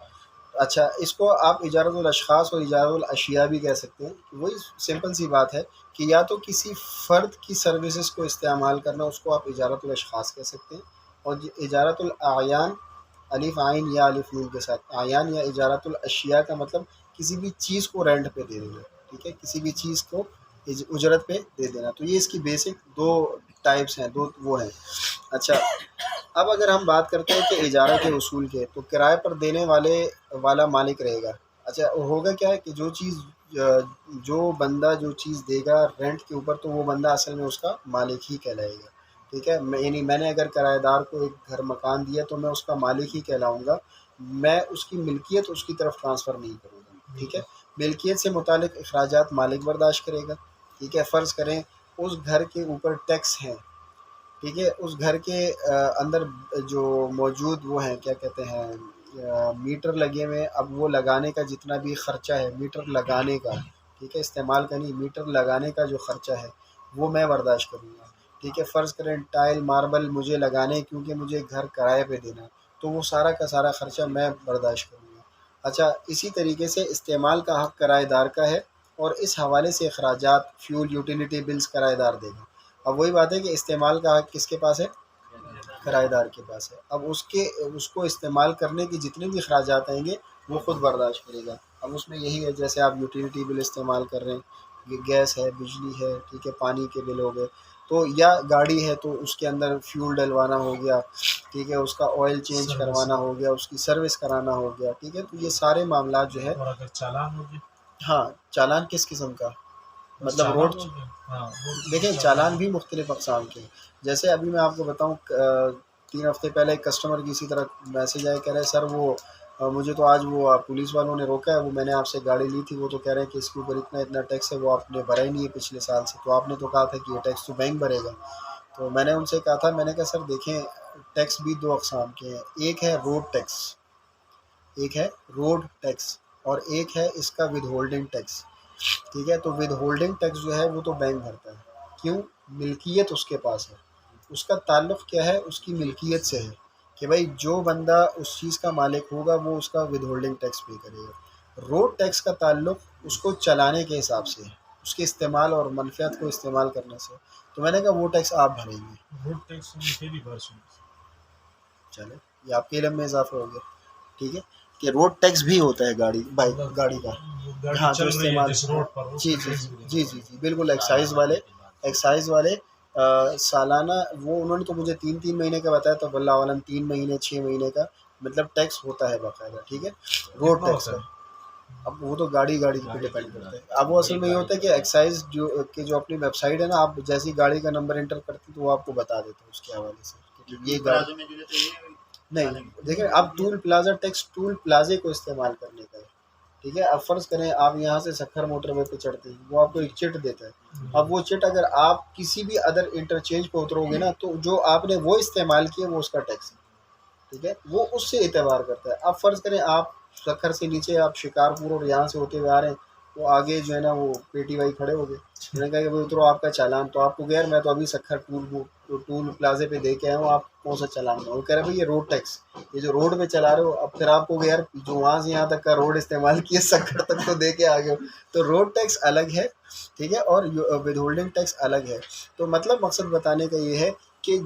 اچھا، اس کو آپ اجارۃ الاشخاص اور اجارۃ الاشیاء بھی کہہ سکتے ہیں. وہی سمپل سی بات ہے کہ یا تو کسی فرد کی سروسز کو استعمال کرنا، اس کو آپ اجارۃ الاشخاص کہہ سکتے ہیں. اور اجارۃ الاعیان الف عین یا الف نون کے ساتھ، اعیان یا اجارۃ الاشیاء کا مطلب کسی بھی چیز کو رینٹ پہ دے دینا، ٹھیک ہے، کسی بھی چیز کو اجرت پہ دے دینا. تو یہ اس کی بیسک دو ٹائپس ہیں، دو وہ ہیں. اچھا، اب اگر ہم بات کرتے ہیں کہ اجارہ کے اصول کے، تو کرائے پر دینے والا مالک رہے گا. اچھا، ہوگا کیا ہے کہ جو بندہ جو چیز دے گا رینٹ کے اوپر، تو وہ بندہ اصل میں اس کا مالک ہی کہلائے گا، ٹھیک ہے. یعنی میں نے اگر کرایہ دار کو ایک گھر مکان دیا تو میں اس کا مالک ہی کہلاؤں گا، میں اس کی ملکیت اس کی طرف ٹرانسفر نہیں کروں گا، ٹھیک ہے. ملکیت سے متعلق اخراجات مالک برداشت کرے گا، ٹھیک ہے. فرض کریں اس گھر کے اوپر ٹیکس ہیں، ٹھیک ہے. اس گھر کے اندر جو موجود وہ ہیں کیا کہتے ہیں میٹر لگے ہوئے، اب وہ لگانے کا جتنا بھی خرچہ ہے میٹر لگانے کا، ٹھیک ہے، استعمال کا نہیں، میٹر لگانے کا جو خرچہ ہے وہ میں برداشت کروں گا، ٹھیک ہے. فرض کریں ٹائل ماربل مجھے لگانے کیونکہ مجھے گھر کرائے پہ دینا، تو وہ سارا کا سارا خرچہ میں برداشت کروں گا. اچھا، اسی طریقے سے استعمال کا حق کرائے دار کا ہے، اور اس حوالے سے اخراجات فیول یوٹیلیٹی بلز کرائے دار دے گا. اب وہی بات ہے کہ استعمال کا حق کس کے پاس ہے؟ کرائے دار کے پاس ہے. اب اس کو استعمال کرنے کے جتنے بھی اخراجات آئیں گے وہ خود برداشت کرے گا. اب اس میں یہی ہے جیسے آپ یوٹیلیٹی بل استعمال کر رہے ہیں، گیس ہے، بجلی ہے، ٹھیک ہے، پانی کے بل ہو گئے، تو یا گاڑی ہے تو اس کے اندر فیول ڈلوانا ہو گیا، ٹھیک ہے، اس کا آئل چینج کروانا ہو گیا، اس کی سروس کرانا ہو گیا، ٹھیک ہے. تو یہ سارے معاملات جو ہے، اور اگر چالان ہو گیا، ہاں، چالان کس قسم کا؟ مطلب چالان روڈ، ہو گیا، ہاں دیکھیں چالان بھی مختلف اقسام کے ہیں. جیسے ابھی میں آپ کو بتاؤں 3 ہفتے پہلے ایک کسٹمر کی اسی طرح میسج آیا، کہہ رہے سر وہ مجھے تو آج وہ پولیس والوں نے روکا ہے، وہ میں نے آپ سے گاڑی لی تھی، وہ تو کہہ رہے ہیں کہ اس کے اوپر اتنا ٹیکس ہے، وہ آپ نے بھرا ہی نہیں ہے پچھلے سال سے، تو آپ نے تو کہا تھا کہ یہ ٹیکس تو بینک بھرے گا. تو میں نے ان سے کہا تھا، میں نے کہا سر دیکھیں ٹیکس بھی 2 اقسام کے ہیں، ایک ہے روڈ ٹیکس، ایک ہے روڈ ٹیکس، اور ایک ہے اس کا ود ہولڈنگ ٹیکس، ٹھیک ہے. تو ود ہولڈنگ ٹیکس جو ہے وہ تو بینک بھرتا ہے، کیوں؟ ملکیت اس کے پاس ہے، اس کا تعلق کیا ہے؟ اس کی ملکیت سے ہے کہ بھائی جو بندہ اس چیز کا مالک ہوگا وہ اس کا ود ہولڈنگ ٹیکس پے کرے گا. روڈ ٹیکس کا تعلق اس کو چلانے کے حساب سے ہے، اس کے استعمال اور منفیات کو استعمال کرنے سے. تو میں نے کہا وہ ٹیکس آپ بھریں گے. روڈ ٹیکس مجھے بھی بھر سکتے. چلے یہ آپ کے علم میں اضافہ ہو گیا، ٹھیک ہے، کہ روڈ ٹیکس بھی ہوتا ہے گاڑی کا، ہاں، جو استعمال، جی جی جی جی جی بالکل. ایکسائز والے سالانہ وہ انہوں نے تو مجھے 3 مہینے کا بتایا، تو اللہ عالم 3 مہینے 6 مہینے کا مطلب ٹیکس ہوتا ہے باقاعدہ، ٹھیک ہے، روڈ ٹیکس ہے. اب وہ تو گاڑی پہ ڈیپینڈ کرتا ہے. اب وہ اصل میں یہ ہوتا ہے کہ ایکسائز جو اپنی ویب سائٹ ہے نا، آپ جیسی گاڑی کا نمبر انٹر کرتے ہیں تو وہ آپ کو بتا دیتا ہے اس کے حوالے سے کہ یہ گاڑی نہیں. دیکھیں اب ٹول پلازا ٹیکس ٹول پلازے کو استعمال کرنے کا ہے، ٹھیک ہے. اب فرض کریں آپ یہاں سے سکھر موٹر وے پہ چڑھتے ہیں، وہ آپ کو ایک چٹ دیتا ہے. اب وہ چٹ اگر آپ کسی بھی ادر انٹرچینج پہ اترو گے نا، تو جو آپ نے وہ استعمال کیا وہ اس کا ٹیکس ہے، ٹھیک ہے، وہ اس سے اعتبار کرتا ہے. اب فرض کریں آپ سکھر سے نیچے آپ شکارپور اور یہاں سے ہوتے ہوئے آ رہے ہیں، وہ آگے جو ہے نا وہ پیٹی وائی کھڑے ہو گئے، میں نے کہا کہ بھائی اترو آپ کا چالان. تو آپ کو غیر میں تو ابھی سکھر ٹول پلازے پہ دے کے آیا ہوں، آپ کون سا چلان ہے؟ وہ کہہ رہے بھائی یہ روڈ ٹیکس، یہ جو روڈ پہ چلا رہے ہو. اب پھر آپ کو یار جو وہاں سے یہاں تک کا روڈ استعمال کیے سکھر تک تو دے کے آ گئے ہو. تو روڈ ٹیکس الگ ہے، ٹھیک ہے، اور ود ہولڈنگ ٹیکس الگ ہے. تو مطلب مقصد بتانے کا یہ ہے کہ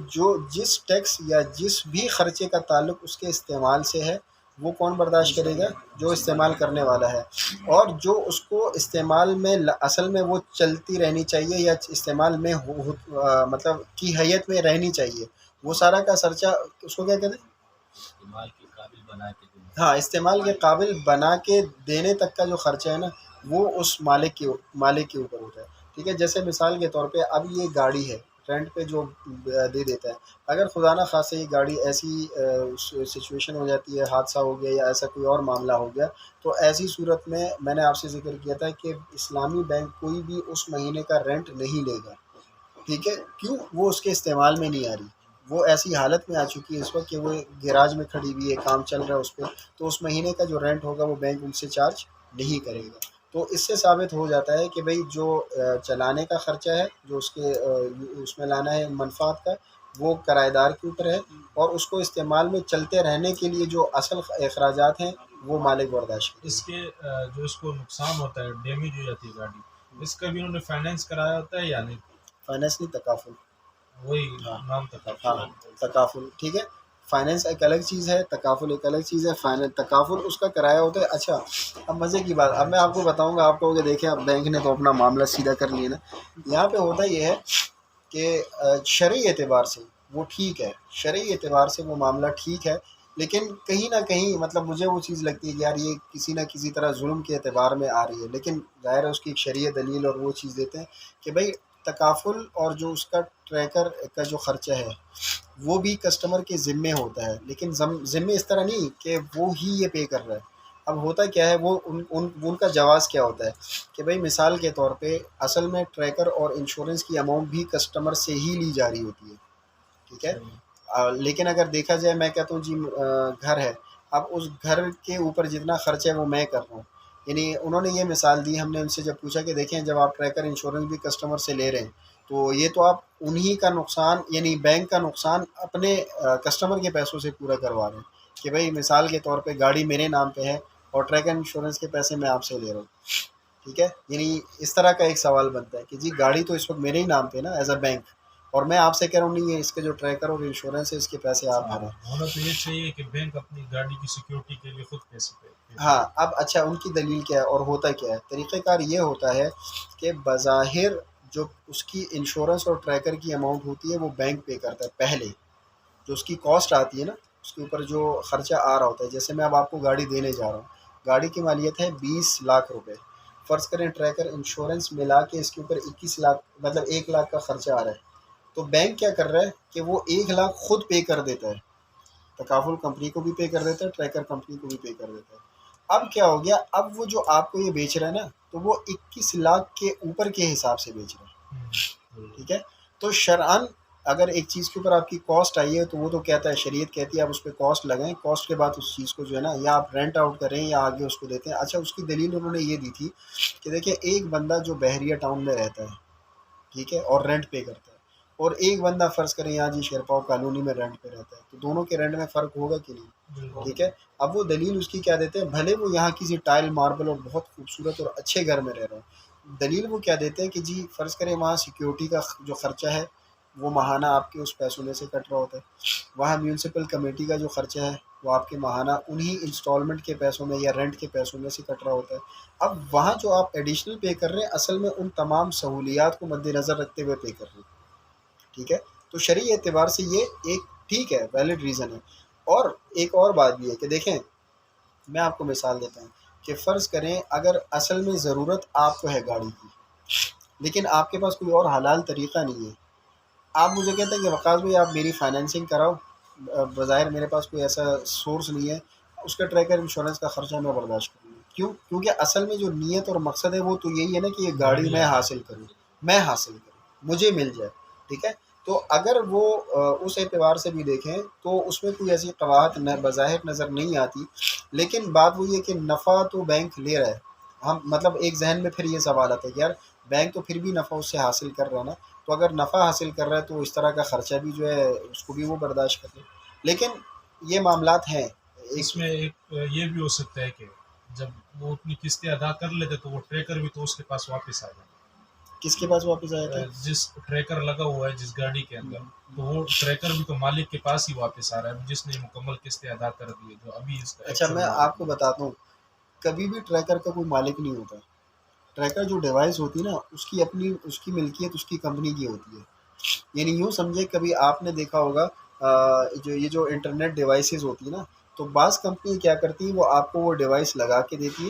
جس ٹیکس یا جس بھی خرچے کا تعلق اس کے استعمال سے ہے، وہ کون برداشت کرے گا؟ جو استعمال کرنے والا ہے، اور جو اس کو استعمال میں اصل میں وہ چلتی رہنی چاہیے یا استعمال میں مطلب کی حیت میں رہنی چاہیے، وہ سارا کا خرچہ اس کو کیا کہتے ہیں؟ استعمال کے قابل بنا کے دیں۔ ہاں، استعمال کے قابل بنا کے دینے تک کا جو خرچہ ہے نا، وہ اس مالک کے اوپر ہوتا ہے، ٹھیک ہے؟ جیسے مثال کے طور پہ اب یہ گاڑی ہے رینٹ پہ جو دے دیتا ہے، اگر خدا نہ خواستہ یہ گاڑی ایسی سچویشن ہو جاتی ہے، حادثہ ہو گیا یا ایسا کوئی اور معاملہ ہو گیا، تو ایسی صورت میں نے آپ سے ذکر کیا تھا کہ اسلامی بینک کوئی بھی اس مہینے کا رینٹ نہیں لے گا، ٹھیک ہے؟ کیوں؟ وہ اس کے استعمال میں نہیں آ رہی، وہ ایسی حالت میں آ چکی ہے اس وقت کہ وہ گیراج میں کھڑی ہوئی ہے، کام چل رہا ہے اس پہ، تو اس مہینے کا جو رینٹ ہوگا وہ بینک ان سے چارج نہیں کرے گا۔ تو اس سے ثابت ہو جاتا ہے کہ بھئی جو چلانے کا خرچہ ہے، جو اس کے اس میں لانا ہے منفعت کا، وہ کرایہ دار کے اوپر ہے، اور اس کو استعمال میں چلتے رہنے کے لیے جو اصل اخراجات ہیں وہ مالک برداشت کرے۔ اس کے جو اس کو نقصان ہوتا ہے، ڈیمیج ہو جاتی ہے گاڑی، اس کا بھی انہوں نے فائنینس کرایا ہوتا ہے یا نہیں؟ فائنینس نہیں، تکافل۔ وہی ہاں نام تکافل ہاں، تکافل، ٹھیک ہے؟ فائنینس ایک الگ چیز ہے، تکافل ایک الگ چیز ہے۔ تکافل اس کا کرایہ ہوتا ہے۔ اچھا، اب مزے کی بات، اب میں آپ کو بتاؤں گا، آپ کہو گے دیکھیں اب بینک نے تو اپنا معاملہ سیدھا کر لیا نا۔ یہاں پہ ہوتا یہ ہے کہ شرعی اعتبار سے وہ ٹھیک ہے، شرعی اعتبار سے وہ معاملہ ٹھیک ہے، لیکن کہیں نہ کہیں مطلب مجھے وہ چیز لگتی ہے کہ یار یہ کسی نہ کسی طرح ظلم کے اعتبار میں آ رہی ہے، لیکن ظاہر ہے اس کی ایک شرعی دلیل اور وہ چیز دیتے ہیں کہ بھائی تکافل اور جو اس کا ٹریکر کا جو خرچہ ہے وہ بھی کسٹمر کے ذمے ہوتا ہے، لیکن ذمے اس طرح نہیں کہ وہ ہی یہ پے کر رہا ہے۔ اب ہوتا کیا ہے، وہ ان کا جواز کیا ہوتا ہے کہ بھئی مثال کے طور پہ اصل میں ٹریکر اور انشورنس کی اماؤنٹ بھی کسٹمر سے ہی لی جا رہی ہوتی ہے، ٹھیک ہے؟ لیکن اگر دیکھا جائے، میں کہتا ہوں جی گھر ہے، اب اس گھر کے اوپر جتنا خرچ ہے وہ میں کر رہا ہوں، یعنی انہوں نے یہ مثال دی، ہم نے ان سے جب پوچھا کہ دیکھیں جب آپ ٹریکر انشورنس بھی کسٹمر سے لے رہے ہیں تو یہ تو آپ انہی کا نقصان، یعنی بینک کا نقصان اپنے کسٹمر کے پیسوں سے پورا کروا رہے ہیں کہ بھئی مثال کے طور پہ گاڑی میرے نام پہ ہے اور ٹریکر انشورنس کے پیسے میں آپ سے لے رہا ہوں، ٹھیک ہے؟ یعنی اس طرح کا ایک سوال بنتا ہے کہ جی گاڑی تو اس وقت میرے ہی نام پہ نا ایز اے بینک، اور میں آپ سے کہہ رہا ہوں نہیں، یہ اس کے جو ٹریکر اور انشورنس ہے اس کے پیسے آپ بھریں۔ ہونا تو یہ چاہیے کہ بینک اپنی گاڑی کی سیکیورٹی کے لیے خود پیسے پے۔ ہاں، اب اچھا ان کی دلیل کیا ہے اور ہوتا کیا ہے؟ طریقہ کار یہ ہوتا ہے کہ بظاہر جو اس کی انشورنس اور ٹریکر کی اماؤنٹ ہوتی ہے وہ بینک پے کرتا ہے پہلے، جو اس کی کاسٹ آتی ہے نا، اس کے اوپر جو خرچہ آ رہا ہوتا ہے، جیسے میں اب آپ کو گاڑی دینے جا رہا ہوں، گاڑی کی مالیت ہے 20 لاکھ روپے، فرض کریں ٹریکر انشورنس ملا کے اس کے اوپر 21 لاکھ مطلب 1 لاکھ کا خرچہ آ رہا ہے، تو بینک کیا کر رہا ہے کہ وہ 1 لاکھ خود پے کر دیتا ہے، تکافل کمپنی کو بھی پے کر دیتا ہے، ٹریکر کمپنی کو بھی پے کر دیتا ہے۔ اب کیا ہو گیا، اب وہ جو آپ کو یہ بیچ رہا ہے نا، تو وہ 21 لاکھ کے اوپر کے حساب سے بیچ رہا ہے، ٹھیک ہے؟ تو شرعاً اگر ایک چیز کے اوپر آپ کی کاسٹ آئی ہے تو وہ تو کہتا ہے، شریعت کہتی ہے آپ اس پہ کاسٹ لگائیں، کاسٹ کے بعد اس چیز کو جو ہے نا یا آپ رینٹ آؤٹ کریں یا آگے اس کو دیتے ہیں۔ اچھا، اس کی دلیل انہوں نے یہ دی تھی کہ دیکھیں ایک بندہ جو بحریہ ٹاؤن میں رہتا ہے، ٹھیک ہے، اور رینٹ پے کرتا ہے، اور ایک بندہ فرض کریں یہاں جی شیرپاؤ کالونی میں رینٹ پہ رہتا ہے، تو دونوں کے رینٹ میں فرق ہوگا کہ نہیں؟ ٹھیک ہے؟ اب وہ دلیل اس کی کیا دیتے ہیں، بھلے وہ یہاں کسی ٹائل ماربل اور بہت خوبصورت اور اچھے گھر میں رہ رہے ہیں، دلیل وہ کیا دیتے ہیں کہ جی فرض کریں وہاں سیکیورٹی کا جو خرچہ ہے وہ ماہانہ آپ کے اس پیسوں میں سے کٹ رہا ہوتا ہے، وہاں میونسپل کمیٹی کا جو خرچہ ہے وہ آپ کے ماہانہ انہی انسٹالمنٹ کے پیسوں میں یا رینٹ کے پیسوں میں سے کٹ رہا ہوتا ہے۔ اب وہاں جو آپ ایڈیشنل پے کر رہے ہیں اصل میں ان تمام سہولیات کو مد نظر رکھتے ہوئے پے کر رہے ہیں، ٹھیک ہے؟ تو شرعی اعتبار سے یہ ایک ٹھیک ہے، ویلڈ ریزن ہے۔ اور ایک اور بات بھی ہے کہ دیکھیں میں آپ کو مثال دیتا ہوں کہ فرض کریں اگر اصل میں ضرورت آپ کو ہے گاڑی کی، لیکن آپ کے پاس کوئی اور حلال طریقہ نہیں ہے، آپ مجھے کہتے ہیں کہ وقاص بھائی آپ میری فائنینسنگ کراؤ، بظاہر میرے پاس کوئی ایسا سورس نہیں ہے، اس کا ٹریکر انشورنس کا خرچہ میں برداشت کروں گا، کیوں؟ کیونکہ اصل میں جو نیت اور مقصد ہے وہ تو یہی ہے نا کہ یہ گاڑی میں حاصل کروں، مجھے مل جائے، ٹھیک ہے؟ تو اگر وہ اس اعتبار سے بھی دیکھیں تو اس میں کوئی ایسی قواعد بظاہر نظر نہیں آتی، لیکن بات وہی ہے کہ نفع تو بینک لے رہا ہے، ہم مطلب ایک ذہن میں پھر یہ سوال آتا ہے کہ یار بینک تو پھر بھی نفع اس سے حاصل کر رہا ہے نا، تو اگر نفع حاصل کر رہا ہے تو اس طرح کا خرچہ بھی جو ہے اس کو بھی وہ برداشت کر لے، لیکن یہ معاملات ہیں۔ اس میں ایک یہ بھی ہو سکتا ہے کہ جب وہ اپنی قسطیں ادا کر لیتے تو وہ ٹریکر بھی تو اس کے پاس واپس آ جائے، کس کے پاس واپس آیا تھا؟ جس ٹریکر لگا ہوا ہے جس گاڑی کے اندر، تو وہ ٹریکر بھی تو مالک کے پاس ہی واپس آ رہا ہے جس نے مکمل قسطیں ادا کر دی ہے، جو ابھی اس کا اچھا میں actual آپ کو بتاتا ہوں، کبھی بھی ٹریکر کا کوئی مالک نہیں ہوتا. ٹریکر جو ڈیوائس ہوتی ہے نا اس کی اپنی اس کی ملکیت اس کی کمپنی کی ہوتی ہے. یعنی یوں سمجھے کبھی آپ نے دیکھا ہوگا جو انٹرنیٹ ڈیوائسز ہوتی ہے نا، تو بعض کمپنی کیا کرتی ہیں وہ آپ کو وہ ڈیوائس لگا کے دیتی ہے،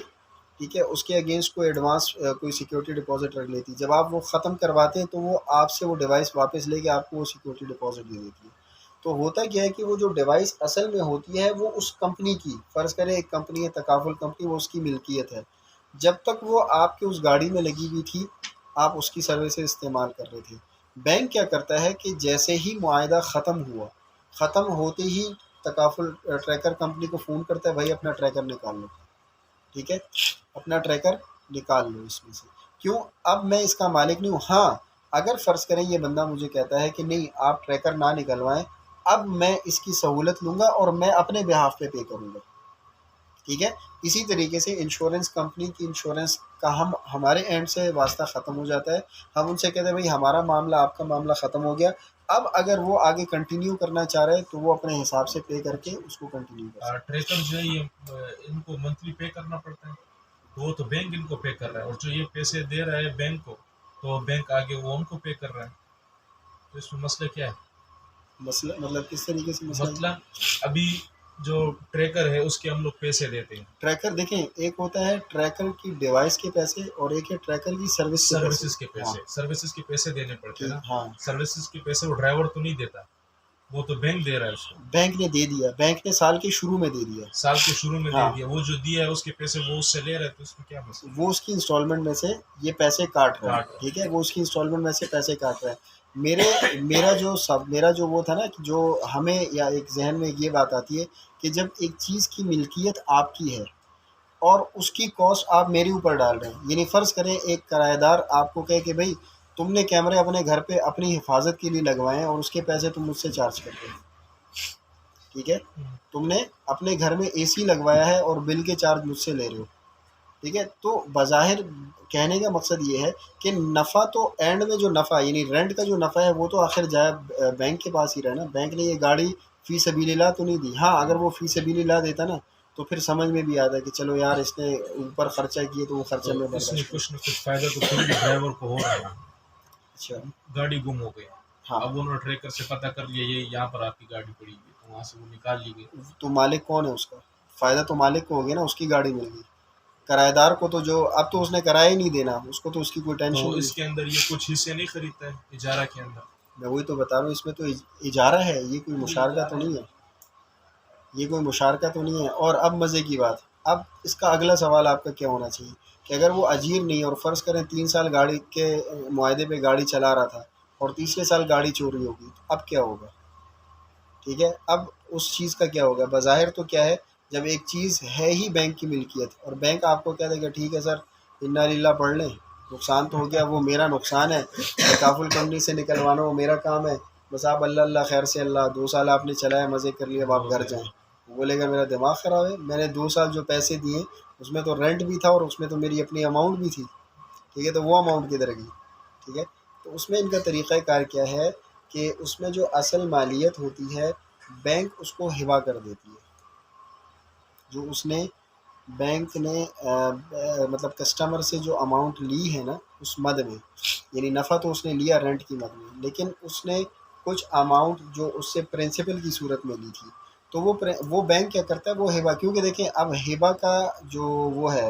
ٹھیک ہے، اس کے اگینسٹ کوئی ایڈوانس کوئی سیکورٹی ڈپازٹ رکھ لیتی ہے. جب آپ وہ ختم کرواتے ہیں تو وہ آپ سے وہ ڈیوائس واپس لے کے آپ کو وہ سیکورٹی ڈپازٹ دے دیتی ہے. تو ہوتا کیا ہے کہ وہ جو ڈیوائس اصل میں ہوتی ہے وہ اس کمپنی کی، فرض کریں ایک کمپنی ہے تکافل کمپنی، وہ اس کی ملکیت ہے. جب تک وہ آپ کے اس گاڑی میں لگی ہوئی تھی آپ اس کی سروسز استعمال کر رہے تھے. بینک کیا کرتا ہے کہ جیسے ہی معاہدہ ختم ہوا، ختم ہوتے ہی تکافل ٹریکر کمپنی کو فون کرتا ہے، بھائی اپنا ٹریکر نکال لو، ٹھیک ہے، اپنا ٹریکر نکال لو اس میں سے. کیوں؟ اب میں اس کا مالک نہیں ہوں. ہاں اگر فرض کریں یہ بندہ مجھے کہتا ہے کہ نہیں آپ ٹریکر نہ نکلوائیں، اب میں اس کی سہولت لوں گا اور میں اپنے بہاف پہ پے کروں گا، ٹھیک ہے. اسی طریقے سے انشورنس کمپنی کی انشورنس کا ہمارے اینڈ سے واسطہ ختم ہو جاتا ہے. ہم ان سے کہتے ہیں بھائی ہمارا معاملہ آپ کا معاملہ ختم ہو گیا، اب اگر وہ آگے کنٹینیو کرنا چاہ رہے ہیں تو وہ اپنے حساب سے پے کر کے اس کو کنٹینیو کر سکتے ٹریکر جو ہے یہ ان کو منتھلی پے کرنا پڑتا ہے، تو وہ تو بینک ان کو پے کر رہا ہے، اور جو یہ پیسے دے رہا ہے بینک کو تو بینک آگے وہ ان کو پے کر رہا ہے. تو اس میں مسئلہ کیا ہے؟ ہیں. مسئلہ مطلب کس طریقے سے مسئلہ؟ مطلب ابھی جو ٹریکر ہے اس کے ہم لوگ پیسے دیتے ہیں. ٹریکر دیکھیں ایک ہوتا ہے ٹریکر کی ڈیوائس کے پیسے اور ایک ہے ٹریکر کی سروسز کے ہاں پیسے، سروسز کے پیسے دینے پڑتے ہیں نا. ہاں سروسز کے پیسے وہ ڈرائیور تو نہیں دیتا، وہ تو بینک دے رہا ہے اس کو. بینک نے دے دیا، بینک نے سال کے شروع میں دے دیا، سال کے شروع میں دے ہاں دیا، وہ جو دیا ہے اس کے پیسے وہ اس سے لے رہا ہے، تو اس میں کیا مسئلہ؟ وہ اس کی انسٹالمنٹ میں سے یہ پیسے کاٹ رہا کاٹ ہے، رہا ہے. ٹھیک ہے، وہ اس کی انسٹالمنٹ میں سے پیسے کاٹ رہا ہے. میرا جو وہ تھا نا کہ جو ہمیں یا ایک ذہن میں یہ بات آتی ہے کہ جب ایک چیز کی ملکیت آپ کی ہے اور اس کی کاسٹ آپ میرے اوپر ڈال رہے ہیں، یعنی فرض کریں ایک کرایہ دار آپ کو کہے کہ بھائی تم نے کیمرے اپنے گھر پہ اپنی حفاظت کے لیے لگوائے ہیں اور اس کے پیسے تم مجھ سے چارج کرتے ہو، ٹھیک ہے، تم نے اپنے گھر میں اے سی لگوایا ہے اور بل کے چارج مجھ سے لے رہے ہو، ٹھیک ہے. تو بظاہر کہنے کا مقصد یہ ہے کہ نفع تو اینڈ میں جو نفع یعنی رینٹ کا جو نفع ہے وہ تو آخر جائے بینک کے پاس ہی رہے نا. بینک نے یہ گاڑی فی سبیل اللہ تو نہیں دی. ہاں اگر وہ فی سبیل اللہ دیتا نا تو پھر سمجھ میں بھی آتا ہے کہ چلو یار اس نے اوپر خرچہ کیے تو وہ خرچہ میں تو اس میں برداشت کروں. کچھ نہ کچھ فائدہ تو پھر بھی ڈرائیور کو ہو رہا ہے. اچھا گاڑی گم ہو گئی، ہاں اب انہوں نے ٹریکر سے پتہ کر لیا یہ یہاں پر آپ کی گاڑی پڑی ہوئی ہے، تو وہاں سے وہ نکال لی گئی. تو مالک کون ہے اس کا؟ فائدہ تو مالک کو ہو گیا نا، اس کی گاڑی مل گئی. کرایہ دار کو تو جو اب تو اس نے کرایہ ہی نہیں دینا، اس کو تو اس کی کوئی ٹینشن تو نہیں. اس کے اندر یہ کچھ حصے نہیں خریدتا ہے اجارہ کے اندر. میں وہی تو بتا رہا ہوں، اس میں تو اجارہ ہے، یہ کوئی مشارکہ تو نہیں ہے، یہ کوئی مشارکہ تو نہیں ہے. اور اب مزے کی بات، اب اس کا اگلا سوال آپ کا کیا ہونا چاہیے کہ اگر وہ اجیر نہیں اور فرض کریں 3 سال گاڑی کے معاہدے پہ گاڑی چلا رہا تھا اور تیسرے سال گاڑی چوری ہوگی، اب کیا ہوگا؟ ٹھیک ہے، اب اس چیز کا کیا ہوگا؟ بظاہر تو کیا ہے، جب ایک چیز ہے ہی بینک کی ملکیت اور بینک آپ کو کہہ دے گا ٹھیک ہے سر انا للہ پڑھ لیں، نقصان تو ہو گیا، وہ میرا نقصان ہے، تکافل کمپنی سے نکلوانا وہ میرا کام ہے، بس آپ اللہ اللہ خیر سے اللہ 2 سال آپ نے چلایا مزے کر لیے، اب آپ گھر جائیں. وہ بولے گا میرا دماغ خراب ہے، میں نے 2 سال جو پیسے دیے اس میں تو رینٹ بھی تھا اور اس میں تو میری اپنی اماؤنٹ بھی تھی، ٹھیک ہے، تو وہ اماؤنٹ کدھر گئی؟ ٹھیک ہے. تو اس میں ان کا طریقہ کار کیا ہے کہ اس میں جو اصل مالیت ہوتی ہے بینک اس کو ہبا کر دیتی ہے، جو اس نے بینک نے مطلب کسٹمر سے جو اماؤنٹ لی ہے نا اس مد میں، یعنی نفع تو اس نے لیا رینٹ کی مد میں، لیکن اس نے کچھ اماؤنٹ جو اس سے پرنسپل کی صورت میں لی تھی تو وہ بینک کیا کرتا ہے وہ ہبا، کیونکہ دیکھیں اب ہبا کا جو وہ ہے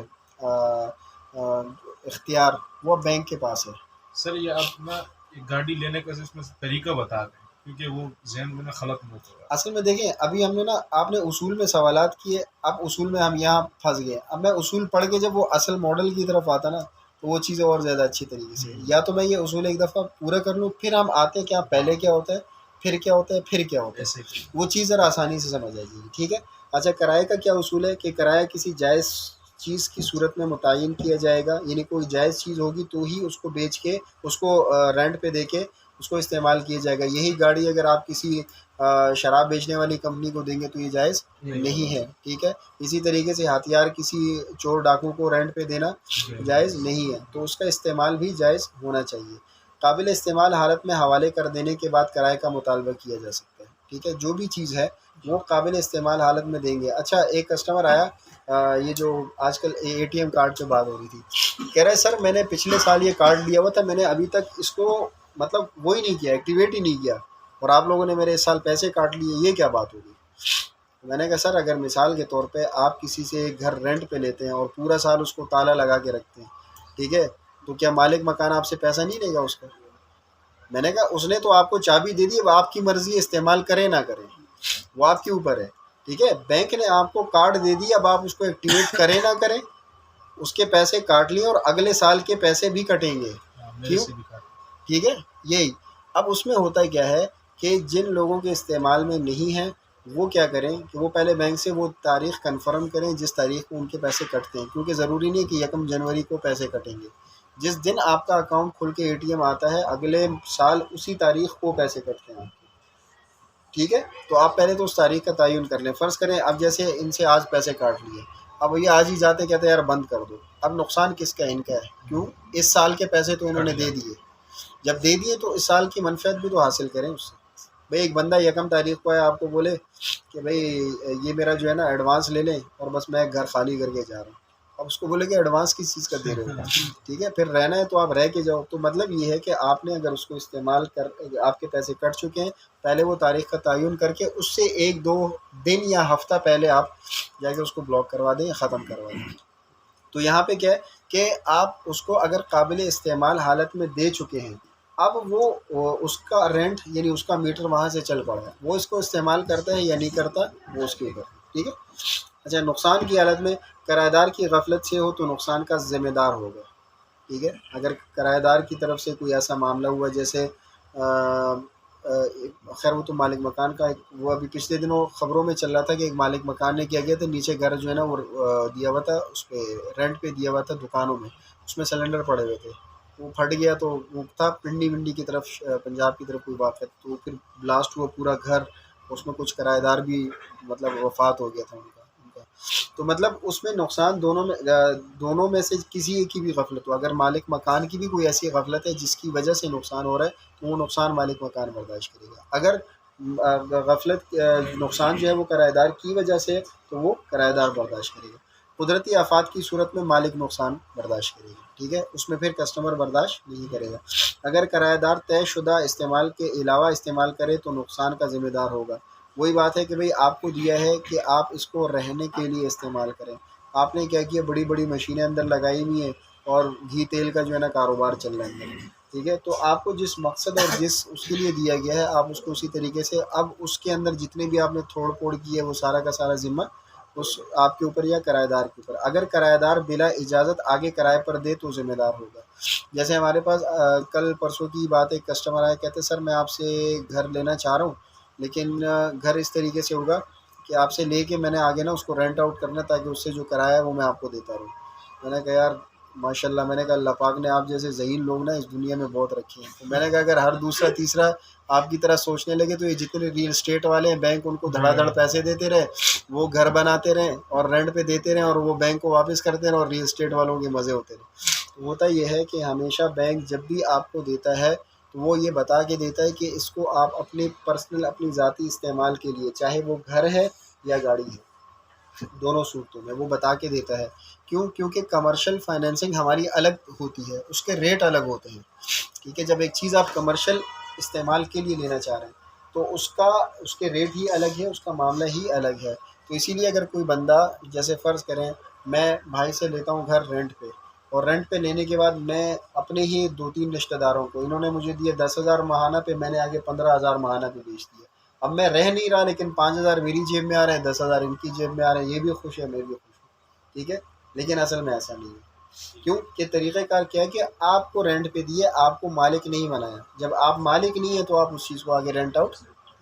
اختیار وہ بینک کے پاس ہے. سر یہ آپ نا گاڑی لینے کا اس میں طریقہ بتا دیں کیونکہ وہ ذہن میں نا خلط مت ہوگا. اصل میں دیکھیں ابھی ہم نے نا آپ نے اصول میں سوالات کیے، اب اصول میں ہم یہاں پھنس گئے. اب میں اصول پڑھ کے جب وہ اصل ماڈل کی طرف آتا نا تو وہ چیزیں اور زیادہ اچھی طریقے سے، یا تو میں یہ اصول ایک دفعہ پورا کر لوں پھر ہم آتے ہیں کہ پہلے کیا ہوتا ہے پھر کیا ہوتا ہے پھر کیا ہوتا ایسے ہے، وہ چیز ذرا آسانی سے سمجھ آ جائے گی. ٹھیک ہے. اچھا کرائے کا کیا اصول ہے کہ کرایہ کسی جائز چیز کی صورت میں متعین کیا جائے گا، یعنی کوئی جائز چیز ہوگی تو ہی اس کو بیچ کے اس کو رینٹ پہ دے کے اس کو استعمال کیا جائے گا. یہی گاڑی اگر آپ کسی شراب بیچنے والی کمپنی کو دیں گے تو یہ جائز نہیں ہے. ٹھیک ہے. اسی طریقے سے ہتھیار کسی چور ڈاکو کو رینٹ پہ دینا جائز نہیں ہے، تو اس کا استعمال بھی جائز ہونا چاہیے. قابل استعمال حالت میں حوالے کر دینے کے بعد کرائے کا مطالبہ کیا جا سکتا ہے. ٹھیک ہے. جو بھی چیز ہے وہ قابل استعمال حالت میں دیں گے. اچھا، ایک کسٹمر آیا، یہ جو آج کل اے ٹی ایم کارڈ پہ بات ہو رہی تھی، کہہ رہے سر میں نے پچھلے سال یہ کارڈ لیا ہوا تھا، میں نے ابھی تک اس کو مطلب وہی نہیں کیا، ایکٹیویٹ ہی نہیں کیا، اور آپ لوگوں نے میرے اس سال پیسے کاٹ لیے، یہ کیا بات ہوگی؟ میں نے کہا سر اگر مثال کے طور پہ آپ کسی سے ایک گھر رینٹ پہ لیتے ہیں اور پورا سال اس کو تالا لگا کے رکھتے ہیں، ٹھیک ہے، تو کیا مالک مکان آپ سے پیسہ نہیں لے گا اس کا؟ میں نے کہا اس نے تو آپ کو چابی دے دی، اب آپ کی مرضی ہے استعمال کریں نہ کریں، وہ آپ کے اوپر ہے. ٹھیک ہے. بینک نے آپ کو کارڈ دے دی، اب آپ اس کو ایکٹیویٹ کریں نہ کریں، اس کے پیسے کاٹ لیے اور اگلے سال کے پیسے بھی کٹیں گے. میرے سے بھی کاٹ. ٹھیک ہے. یہی اب اس میں ہوتا کیا ہے کہ جن لوگوں کے استعمال میں نہیں ہیں وہ کیا کریں کہ وہ پہلے بینک سے وہ تاریخ کنفرم کریں جس تاریخ کو ان کے پیسے کٹتے ہیں، کیونکہ ضروری نہیں کہ 1 جنوری کو پیسے کٹیں گے. جس دن آپ کا اکاؤنٹ کھل کے اے ٹی ایم آتا ہے اگلے سال اسی تاریخ کو پیسے کٹتے ہیں. ٹھیک ہے. تو آپ پہلے تو اس تاریخ کا تعین کر لیں. فرض کریں اب جیسے ان سے آج پیسے کاٹ لیے، اب یہ آج ہی جاتے کہتے ہیں یار بند کر دو، اب نقصان کس کا؟ ان کا ہے. کیوں؟ اس سال کے پیسے تو انہوں نے دے دیے، جب دے دیے تو اس سال کی منفعت بھی تو حاصل کریں اس سے. بھئی ایک بندہ 1 تاریخ کو ہے آپ کو بولے کہ بھئی یہ میرا جو ہے نا ایڈوانس لے لیں اور بس میں گھر خالی کر کے جا رہا ہوں. اب اس کو بولے کہ ایڈوانس کس چیز کا دے رہے ہو؟ ٹھیک ہے. پھر رہنا ہے تو آپ رہ کے جاؤ. تو مطلب یہ ہے کہ آپ نے اگر اس کو استعمال کر آپ کے پیسے کٹ چکے ہیں، پہلے وہ تاریخ کا تعین کر کے اس سے 1-2 دن یا ہفتہ پہلے آپ جا کے اس کو بلاک کروا دیں یا ختم کروا دیں. تو یہاں پہ کیا ہے کہ آپ اس کو اگر قابل استعمال حالت میں دے چکے ہیں، اب وہ اس کا رینٹ یعنی اس کا میٹر وہاں سے چل پڑا ہے، وہ اس کو استعمال کرتا ہے یا نہیں کرتا وہ اس کے اوپر. ٹھیک ہے. اچھا، نقصان کی حالت میں کرایہ دار کی غفلت سے ہو تو نقصان کا ذمہ دار ہوگا. ٹھیک ہے. اگر کرایہ دار کی طرف سے کوئی ایسا معاملہ ہوا جیسے خیر وہ تو مالک مکان کا وہ ابھی پچھلے دنوں خبروں میں چل رہا تھا کہ ایک مالک مکان نے کیا گیا تھا، نیچے گھر جو ہے نا وہ دیا ہوا تھا، اس پہ رینٹ پہ دیا ہوا تھا دکانوں میں، اس میں سلنڈر پڑے ہوئے تھے، وہ پھٹ گیا. تو وہ تھا پنڈی کی طرف، پنجاب کی طرف کوئی واقعہ، تو پھر بلاسٹ ہوا پورا گھر، اس میں کچھ کرایہ دار بھی مطلب وفات ہو گیا تھا ان کا. تو مطلب اس میں نقصان دونوں میں سے کسی ایک کی بھی غفلت ہو، اگر مالک مکان کی بھی کوئی ایسی غفلت ہے جس کی وجہ سے نقصان ہو رہا ہے تو وہ نقصان مالک مکان برداشت کرے گا. اگر غفلت نقصان جو ہے وہ کرایہ دار کی وجہ سے تو وہ کرایہ دار برداشت کرے گا. قدرتی آفات کی صورت میں مالک نقصان برداشت کرے گا. ٹھیک ہے. اس میں پھر کسٹمر برداشت نہیں کرے گا. اگر کرایہ دار طے شدہ استعمال کے علاوہ استعمال کرے تو نقصان کا ذمہ دار ہوگا. وہی بات ہے کہ بھئی آپ کو دیا ہے کہ آپ اس کو رہنے کے لیے استعمال کریں، آپ نے کیا کیا بڑی بڑی مشینیں اندر لگائی ہوئی ہیں اور گھی تیل کا جو ہے نا کاروبار چل رہا ہے. ٹھیک ہے. تو آپ کو جس مقصد اور جس اس کے لیے دیا گیا ہے آپ اس کو اسی طریقے سے، اب اس کے اندر جتنے بھی آپ نے تھوڑ پھوڑ کی ہے وہ سارا کا سارا ذمہ اس آپ کے اوپر یا کرایہ دار کے اوپر. اگر کرایہ دار بلا اجازت آگے کرائے پر دے تو ذمہ دار ہوگا. جیسے ہمارے پاس کل پرسوں کی بات ہے، کسٹمر آیا کہتے سر میں آپ سے گھر لینا چاہ رہا ہوں، لیکن گھر اس طریقے سے ہوگا کہ آپ سے لے کے میں نے آگے نا اس کو رینٹ آؤٹ کرنا تاکہ اس سے جو کرایہ ہے وہ میں آپ کو دیتا رہوں. میں نے کہا یار ماشاء اللہ، میں نے کہا اللہ پاک نے آپ جیسے ذہین لوگ نا اس دنیا میں بہت رکھے ہیں. تو میں نے کہا اگر ہر دوسرا تیسرا آپ کی طرح سوچنے لگے تو یہ جتنے ریل اسٹیٹ والے ہیں بینک ان کو دھڑا دھڑ پیسے دیتے رہے، وہ گھر بناتے رہیں اور رینٹ پہ دیتے رہیں اور وہ بینک کو واپس کرتے رہیں اور ریل اسٹیٹ والوں کے مزے ہوتے رہیں. تو ہوتا یہ ہے کہ ہمیشہ بینک جب بھی آپ کو دیتا ہے تو وہ یہ بتا کے دیتا ہے کہ اس کو آپ اپنے پرسنل اپنی ذاتی استعمال کے لیے، چاہے وہ گھر ہے یا گاڑی ہے، دونوں صورتوں میں وہ بتا کے دیتا ہے. کیونکہ کمرشل فائنینسنگ ہماری الگ ہوتی ہے، اس کے ریٹ الگ ہوتے ہیں. ٹھیک ہے. جب ایک چیز آپ کمرشل استعمال کے لیے لینا چاہ رہے ہیں تو اس کے ریٹ ہی الگ ہے، اس کا معاملہ ہی الگ ہے. تو اسی لیے اگر کوئی بندہ جیسے فرض کریں میں بھائی سے لیتا ہوں گھر رینٹ پہ، اور رینٹ پہ لینے کے بعد میں اپنے ہی 2-3 رشتہ داروں کو، انہوں نے مجھے دیے 10,000 ماہانہ پہ، میں نے آگے 15,000 ماہانہ پہ بیچ دیا. اب میں رہ نہیں رہا لیکن 5,000 میری جیب میں آ رہے ہیں، 10,000 ان کی جیب میں آ رہے ہیں، یہ بھی خوش ہے میں بھی خوش ہوں. ٹھیک ہے. لیکن اصل میں ایسا نہیں ہے. کیوں کہ طریقہ کار کیا ہے کہ آپ کو رینٹ پہ دیے، آپ کو مالک نہیں بنایا. جب آپ مالک نہیں ہیں تو آپ اس چیز کو آگے رینٹ آؤٹ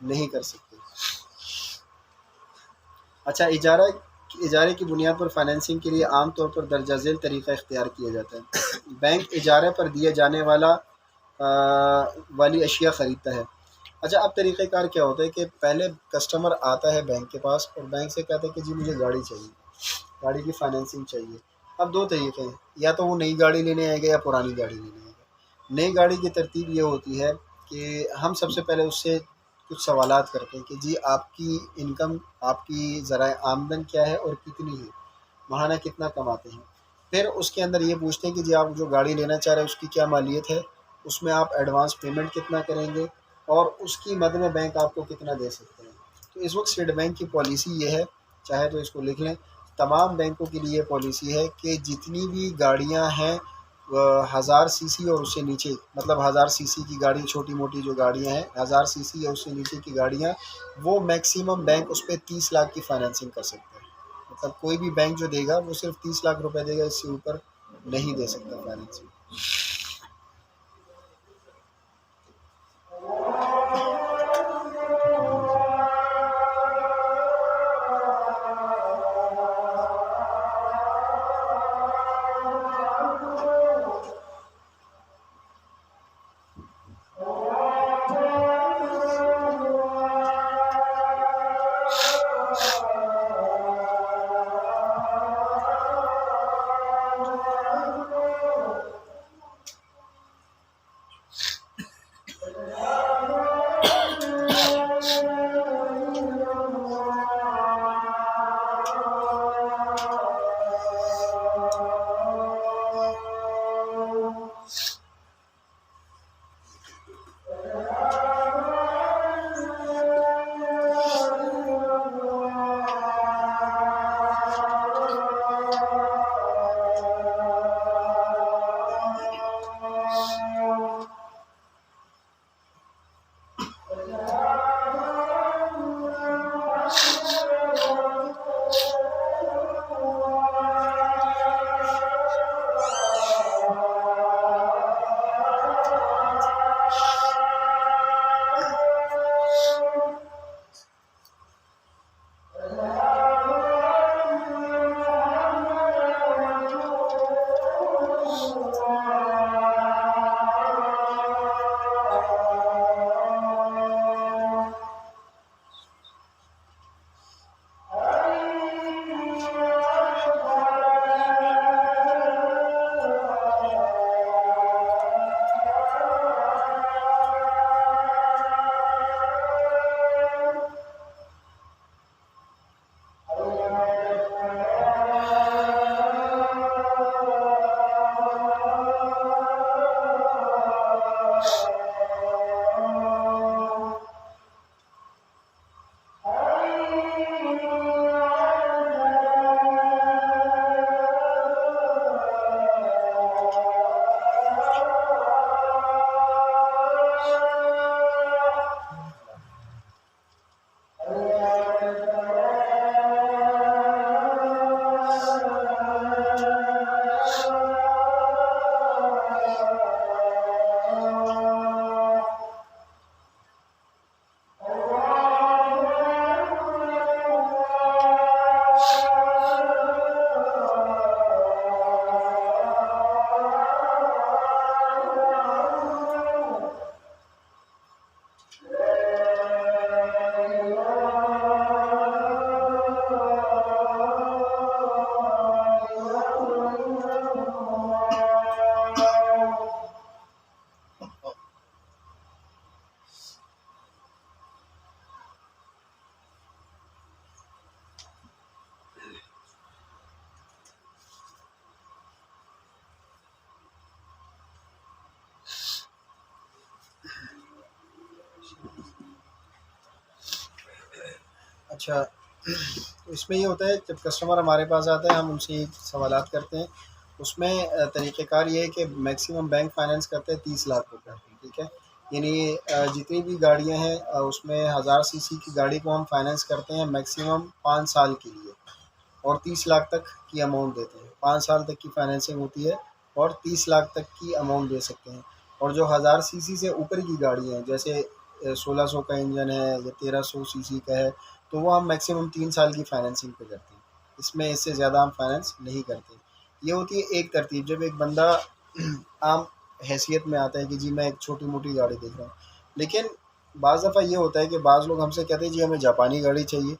نہیں کر سکتے. اچھا، اجارے کی بنیاد پر فائنینسنگ کے لیے عام طور پر درجہ ذیل طریقہ اختیار کیا جاتا ہے. بینک اجارے پر دیا جانے والا والی اشیاء خریدتا ہے۔ اچھا، اب طریقہ کار کیا ہوتا ہے کہ پہلے کسٹمر آتا ہے بینک کے پاس اور بینک سے کہتا ہے کہ جی مجھے گاڑی چاہیے، گاڑی کی فائنینسنگ چاہیے۔ اب دو طریقے ہیں، یا تو وہ نئی گاڑی لینے آئے گا یا پرانی گاڑی لینے آئے گا۔ نئی گاڑی کی ترتیب یہ ہوتی ہے کہ ہم سب سے پہلے اس سے کچھ سوالات کرتے ہیں کہ جی آپ کی انکم، آپ کی ذرائع آمدن کیا ہے اور کتنی ہے، ماہانہ کتنا کماتے ہیں۔ پھر اس کے اندر یہ پوچھتے ہیں کہ جی آپ جو گاڑی لینا چاہ رہے ہیں اس کی کیا مالیت ہے، اس میں آپ ایڈوانس پیمنٹ کتنا کریں گے اور اس کی مد میں بینک آپ کو کتنا دے سکتے ہیں۔ تو اس وقت اسٹیٹ بینک کی پالیسی یہ ہے، چاہے تو اس کو لکھ لیں، تمام بینکوں کے لیے یہ پالیسی ہے کہ جتنی بھی گاڑیاں ہیں 1000 cc اور اس سے نیچے، مطلب 1000 cc کی گاڑی، چھوٹی موٹی جو گاڑیاں ہیں 1000 cc یا اس سے نیچے کی گاڑیاں، وہ میکسیمم بینک اس پہ 30 لاکھ کی فائنینسنگ کر سکتا ہے۔ مطلب کوئی بھی بینک جو دے گا وہ صرف 30 لاکھ روپے دے گا، اس سے اوپر نہیں دے سکتا فائنینسنگ۔ اچھا، اس میں یہ ہوتا ہے جب کسٹمر ہمارے پاس آتا ہے ہم ان سے یہ سوالات کرتے ہیں۔ اس میں طریقہ کار یہ ہے کہ میکسیمم بینک فائنینس کرتے ہیں 30 لاکھ روپے، ٹھیک ہے، یعنی جتنی بھی گاڑیاں ہیں اس میں 1000 cc کی گاڑی کو ہم فائنینس کرتے ہیں میکسیمم 5 سال کے لیے، اور 30 لاکھ تک کی اماؤنٹ دیتے ہیں۔ 5 سال تک کی فائنینسنگ ہوتی ہے اور 30 لاکھ تک کی اماؤنٹ دے سکتے ہیں۔ اور جو 1000 cc سے اوپر کی گاڑیاں ہیں، جیسے 1600 کا انجن ہے یا 1300 cc کا ہے، تو وہ ہم میکسیمم 3 سال کی فائنینسنگ پہ کرتے ہیں، اس میں اس سے زیادہ ہم فائنینس نہیں کرتے۔ یہ ہوتی ہے ایک ترتیب، جب ایک بندہ عام حیثیت میں آتا ہے کہ جی میں ایک چھوٹی موٹی گاڑی دیکھ رہا ہوں. لیکن بعض دفعہ یہ ہوتا ہے کہ بعض لوگ ہم سے کہتے ہیں جی ہمیں جاپانی گاڑی چاہیے،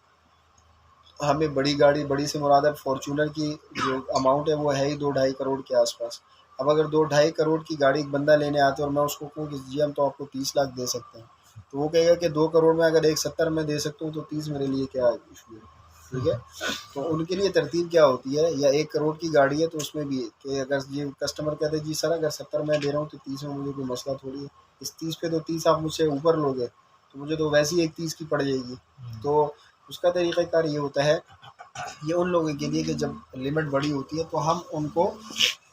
ہمیں بڑی گاڑی، بڑی سے مراد ہے فارچونر کی جو اماؤنٹ ہے وہ ہے ہی 2-2.5 کروڑ کے آس پاس. اب اگر 2-2.5 کروڑ کی گاڑی ایک بندہ لینے آتے ہے اور میں اس کو کہوں کہ جی ہم تو آپ کو 30 لاکھ دے سکتے ہیں، تو وہ کہے گا کہ 2 کروڑ میں اگر 1.70 میں دے سکتا ہوں تو 30 میرے لیے کیا ایشو ہے. ٹھیک ہے، تو ان کے لیے ترتیب کیا ہوتی ہے، یا 1 کروڑ کی گاڑی ہے تو اس میں بھی کہ اگر یہ کسٹمر کہتے ہیں جی سر اگر 70 میں دے رہا ہوں تو 30 میں مجھے کوئی مسئلہ تھوڑی ہے، اس 30 پہ تو 30 آپ مجھ سے اوپر لوگے تو مجھے تو ویسے ہی ایک 30 کی پڑ جائے گی. تو اس کا طریقہ کار یہ ہوتا ہے، یہ ان لوگوں کے لیے کہ جب لمٹ بڑی ہوتی ہے تو ہم ان کو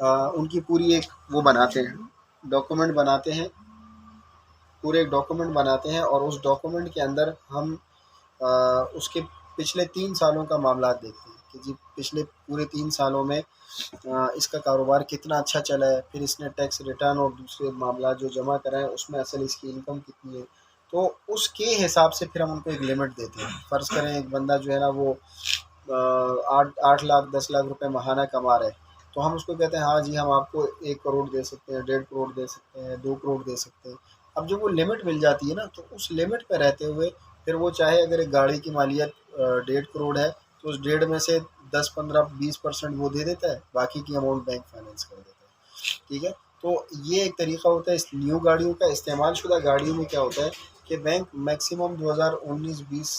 ان کی پوری ایک وہ بناتے ہیں، ڈاکومنٹ بناتے ہیں، پورے ایک ڈاکومنٹ بناتے ہیں، اور اس ڈاکومنٹ کے اندر ہم اس کے پچھلے 3 سالوں کا معاملات دیکھتے ہیں کہ جی پچھلے پورے 3 سالوں میں اس کا کاروبار کتنا اچھا چلا ہے، پھر اس نے ٹیکس ریٹرن اور دوسرے معاملات جو جمع کرائے اس میں اصل اس کی انکم کتنی ہے. تو اس کے حساب سے پھر ہم ان کو ایک لمٹ دیتے ہیں. فرض کریں ایک بندہ جو ہے نا وہ 8 لاکھ 10 لاکھ روپے ماہانہ کما رہے، تو ہم اس کو کہتے ہیں ہاں جی ہم آپ کو 1 کروڑ دے سکتے ہیں، 1.5 کروڑ دے سکتے ہیں، 2 کروڑ دے سکتے ہیں. اب جب وہ لمٹ مل جاتی ہے نا تو اس لمٹ پہ رہتے ہوئے پھر وہ چاہے اگر ایک گاڑی کی مالیت 1.5 کروڑ ہے تو اس 1.5 میں سے 10-15-20% وہ دے دیتا ہے، باقی کی اماؤنٹ بینک فائنینس کر دیتا ہے. ٹھیک ہے، تو یہ ایک طریقہ ہوتا ہے. اس نیو گاڑیوں کا، استعمال شدہ گاڑیوں میں کیا ہوتا ہے کہ بینک میکسیمم 2019-20